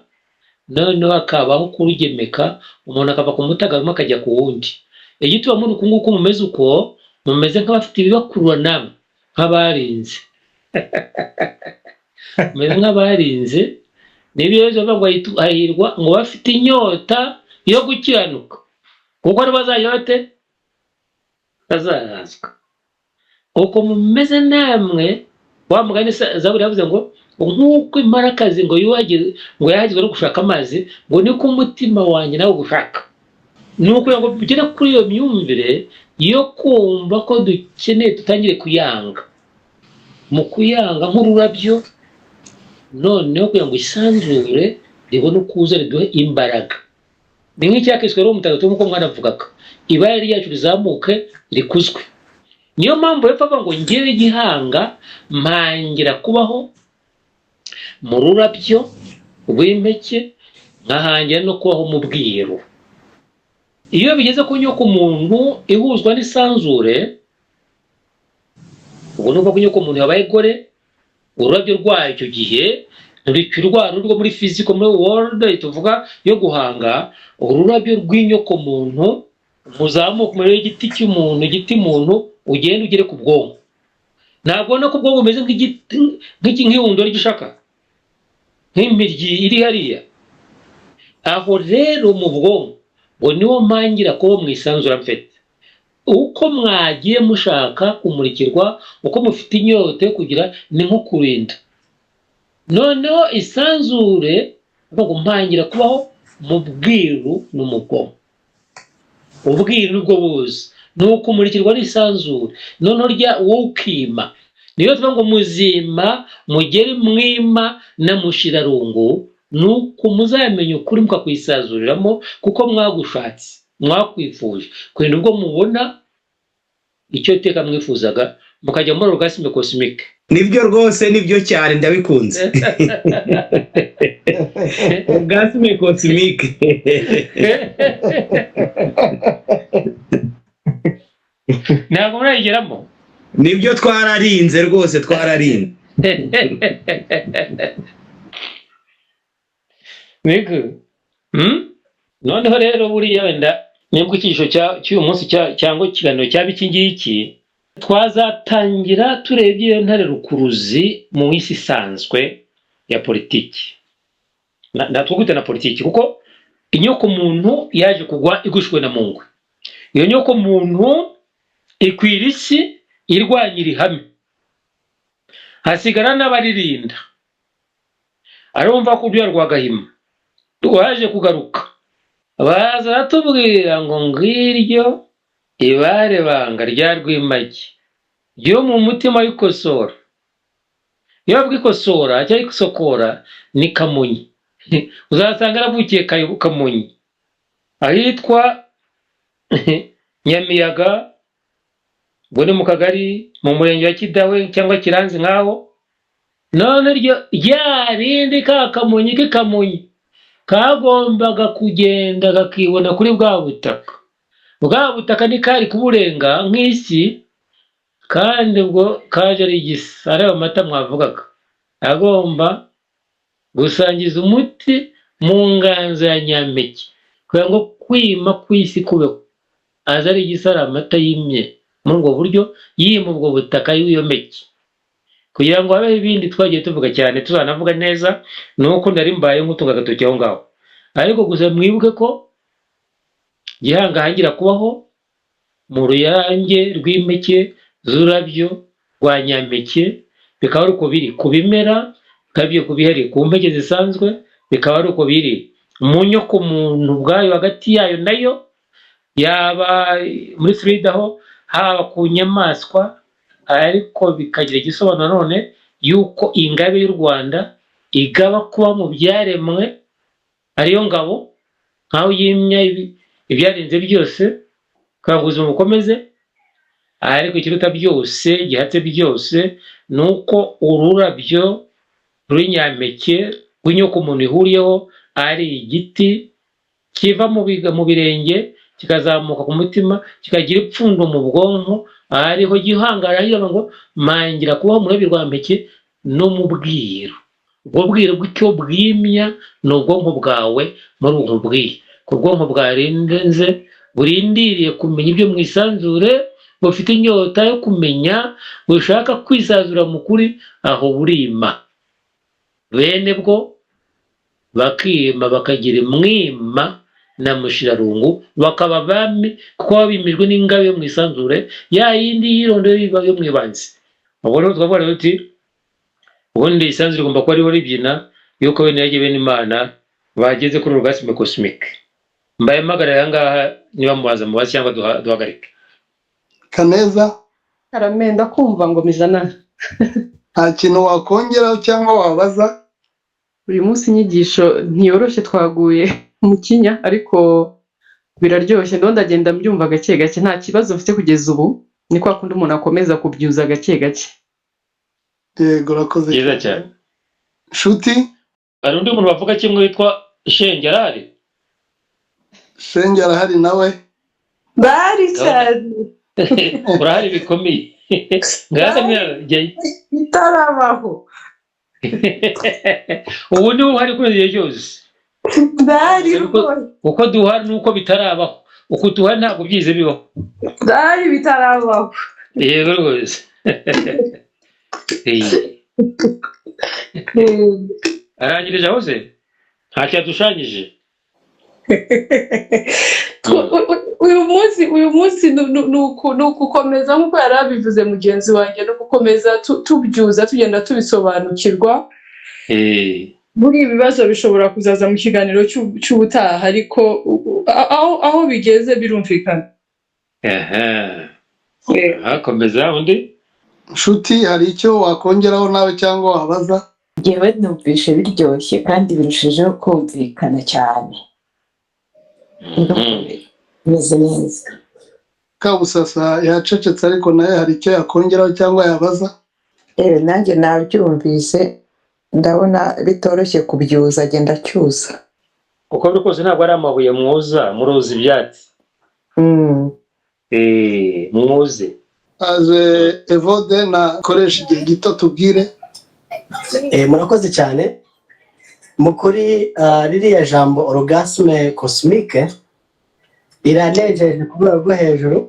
noneho akabaho kurugemeka, umuntu akava ku mutagaruma akajya ku wundi. Igituma muri uku nguku mumeze uko, mumeze nk'abafite ibibakurura namwe nk'abarinze. Mumeze nk'abarinze, n'ibyo bavuga ngo hahirwa ngo bafite inyota yo gukiranuka, kuko ari bazajya bate bazahazwa. Uko mumeze namwe, wa mugani Zaburi yavuze ngo nk'uko imparakazi ngo yahagizwe no gushaka amazi, ngo niko umutima wanjye nawe gushaka. Nuko ngo bigere kuri iyo myumvire yo kumva ko dukeneye tutangire kuyanga, mu kuyanga nk'ururabyo, noneho kugira ngo isanzure ribone ukuza riduhe imbaraga. Ni nk'icyakiswe rero umutagatifu nk'uko mwanavugaga, ibara ryacu rizamuke rikuzwe. Niyo mpamvu hepfo avuga ngo ngewe Gihanga mpangira kubaho mu rurabyo rw'impeke, nkahangira no kubaho mu bwiru. Iyo bigeze ku nyoko muntu ihuzwa n'isanzure, ubwo numva ko nyoko muntu yabaye gore, ururabyo rwayo icyo gihe rurikirwa rwo muri physical muri world tuvuga yo guhanga ururabyo rw'inyoko muntu muzamuka muri igiti cy'umuntu igiti muntu ugenda ugere ku bwonko ntabwo no ku bwonko bumeze nk'ihundo ry'ishaka nk'imiryi iri hariya aho rero mu bwonko ngo niwo mpangira kuba mwisanzura mfite uko mwagiye mushaka kumurikirwa uko mufite inyota yo kugira ni nko kurinda noneho isanzure ngo mpangira kubaho mu bwiru no mu bwonko ubwiru nibwo buzi ni ukumurikirwa n'isanzure noneho rya wowe ukima niyo tuvuga ngo muzima mugere mwima na mushirarungu nuko muzamenya ukuri mukakwisazuriramo kuko mwagushatse mwakwifuje kurinda ubwo mubona icyo teka mwifuzaga mukajya muri orgasme cosmique nibyo rwose nibyo cyane ndabikunze orgasme cosmique ntabwo murayigeramo nibyo twararinze rwose twararinze noneho rero buriya wenda nibwo icyiciro cy'uyu munsi cyangwa ikiganiro cyaba iki ngiki twazatangira turebye iyo ntare rukuruzi mu isi isanzwe ya politiki natwugute na politiki kuko inyoko muntu yaje kugwa igushwe na mungwe iyo nyoko muntu ikwira isi irwanyira ihame hasigara n'abaririnda arumva ko urya rwagahima waje kugaruka baza batubwira ngo ngiryo ibare banga rya Ry'Imonyi ryo mu mutima w'ikosora iyo bw'ikosora cyangwa ikosokora ni Kamonyi uzasanga aravukiye Kamonyi ahitwa Nyamiyaga ngo ni mu kagari mu murenge wa Kidawe cyangwa Kiranzi nkaho none ryo ryarindi ka Kamonyi k'Ikamonyi kagombaga kugenda gakibona kuri bwa butaka ni kari kuburenga nk'isi kandi ubwo kaje ari igisa areba amata mwavugaga agomba gusangiza umuti mu nganzo ya Nyampeke kugira ngo kwima kw'isi kubeho aza ari igisa ari amata yimye muri ubwo buryo yima ubwo butaka y'iyomeke kugira ngo habeho ibindi twagiye tuvuga cyane tuzanavuga neza nuko ndari mbaye nk'utunga agatoki aho ngaho ariko gusa mwibuke ko gihanga hangira kubaho mu ruyange rw'impeke z'urabyo rwa Nyampeke bikaba ari uko biri ku bimera kabyo kubihari ku mpeke zisanzwe bikaba ari uko biri mu nyoko muntu ubwayo hagati yayo nayo yaba muri Frida ho haba ku nyamaswa ariko bikagira igisobanuro none yuko ingabe y'u Rwanda igaba kuba mu byaremwe ariyo ngabo nkaho yimya ibyarenze byose kandi ubuzima bukomeze ariko ikiruta byose gihatse byose nuko ururabyo ruri Nyampeke rw'inyoko umuntu ihuriyeho ari igiti kiva mu birenge kikazamuka ku mutima kikagira ipfundo mu bwonko ariho gihangara yiba ngo mangira kubaho mu rurabyo rwa Mpeke no mu bwiru ubwo bwiru bw'icyo bwimya ni ubwonko bwawe muri ubwo bwiru ku bwonko bwarenze burindiriye kumenya ibyo mwisanzure bufite inyota yo kumenya bushaka kwisazura mu kuri aho burima bene bwo bakima bakagira imwima na mushirarungu bakaba bami kuko babimijwe n'ingabe yo mwisanzure ya yindi yirondera yo mwibanze ubwo twavuga uti ubundi isanzure igomba kuba ariho ribyina yuko bene yagiye bene Imana bageze kuri orgasme cosmique mbaye magarara ngaha niba mubaza cyangwa duhagarike Kaneza Karamenda kumva ngo mizana nta kintu wakongeraho cyangwa wabaza uyu munsi inyigisho ntiyoroshye twaguye mu kinya ariko biraryoshye ndagenda mbyumva gake gake nta kibazo mfite kugeza ubu ni kwa kundi umuntu akomeza kubyuza gake gake yego urakoze byiza cyane nshuti hari undi muntu bavuga kimwe witwa Shenge arahari Shenge arahari nawe bari cyane urahari bikomeye ngaza mwana bitarabaho ubu ni uhari kuri igihe cyose ndari uko duhari nuko bitarabaho uko duhari ntabwo byize bibaho ndari bitarabaho yego rwose arangirije hose ntacyo yadushushanyije uyu munsi ni ukukomeza nk'uko yari abivuze mugenzi wanjye no gukomeza tubyuza tugenda tubisobanukirwa muri ibi bibazo bishobora kuzaza mu kiganiro cy'ubutaha ariko aho bigeze birumvikana hakomeza undi nshuti hari icyo wakongeraho nawe cyangwa wabaza ngewe numvishe biryoshye kandi birushijeho kumvikana cyane bimeze neza Kabusasa yacecetse ariko nawe hari icyo yakongeraho cyangwa yabaza nanjye nabyumvise ndabona bitoroshye kubyuza agenda acyuza uko biri kose ntabwo ari amabuye mwoza muruzi ibyatsi mwoze aje Evode nakoresha igihe gito tubwire murakoze cyane mu kuri ririya jambo orgasme cosmique iranejeje ku rwego rwo hejuru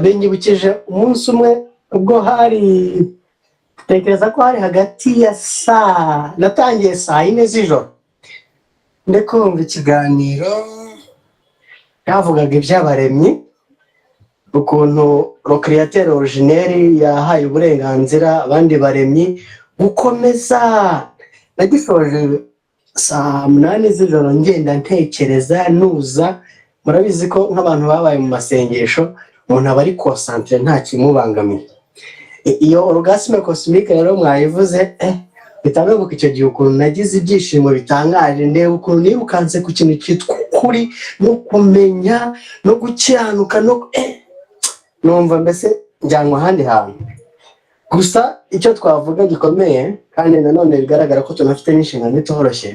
binyibukije umunsi umwe ubwo hari tekereza ko hari hagati ya natangiye saa 4 z'ijoro ndikumva ikiganiro yavugaga iby'abaremyi ukuntu recreateur originel yahaye uburenganzira abandi baremyi gukomeza nagisoje saa 8 z'ijoro ngenda ntekereza nuza murabizi ko nk'abantu babaye mu masengesho umuntu aba ari concentré nta kimubangamiye iyo orgasme cosmique rero mwayivuze bitangabuka icyo gihe ukuntu nagize ibyishimo bitangaje ndeba ukuntu nirukanse ku kintu cyitwa ukuri no kumenya no gukiranuka no numva mbese njyanwa ahandi hantu gusa icyo twavuga gikomeye kandi nanone bigaragara ko tunafite n'inshingano itoroshye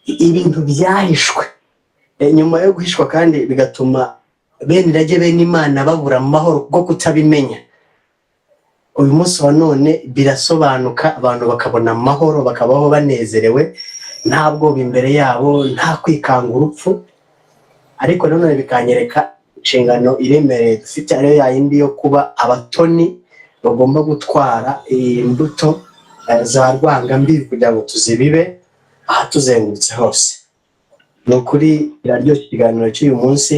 ibintu byahishwe nyuma yo guhishwa kandi bigatuma bene irage bene Imana babura amahoro bwo kutabimenya uyu munsi wa none birasobanuka abantu bakabona amahoro bakabaho banezerewe ntabwo imbere yabo nta kwikanga urupfu ariko nanone bikanyereka inshingano iremereye dufite ariyo yayindi yo kuba abatoni bagomba gutwara imbuto za rwangambi kugira ngo tuzibibe aha tuzengurutse hose ni ukuri biraryoshye ikiganiro cy'uyu munsi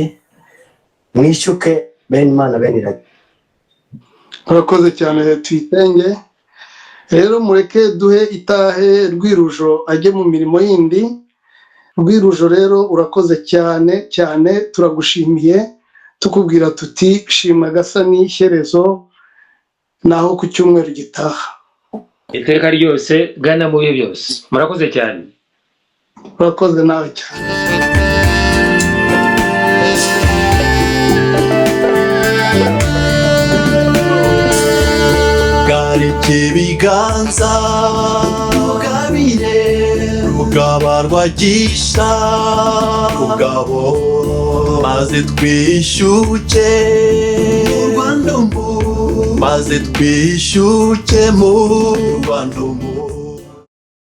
mwishyuke bene Imana bene irage murakoze cyane tuyitenge rero mureke duhe itahe Rwirujo ajye mu mirimo yindi Rwirujo rero urakoze cyane cyane turagushimiye tukubwira tuti shima Gasani shyerezo naho ku cyumweru gitaha iteka ryose gana mu bihe byose murakoze cyane urakoze nawe cyane garike ibiganza rugabire rugaba rwagisha rugabo maze twishyuke mu Rwanda maze twishyuke mu Rwanda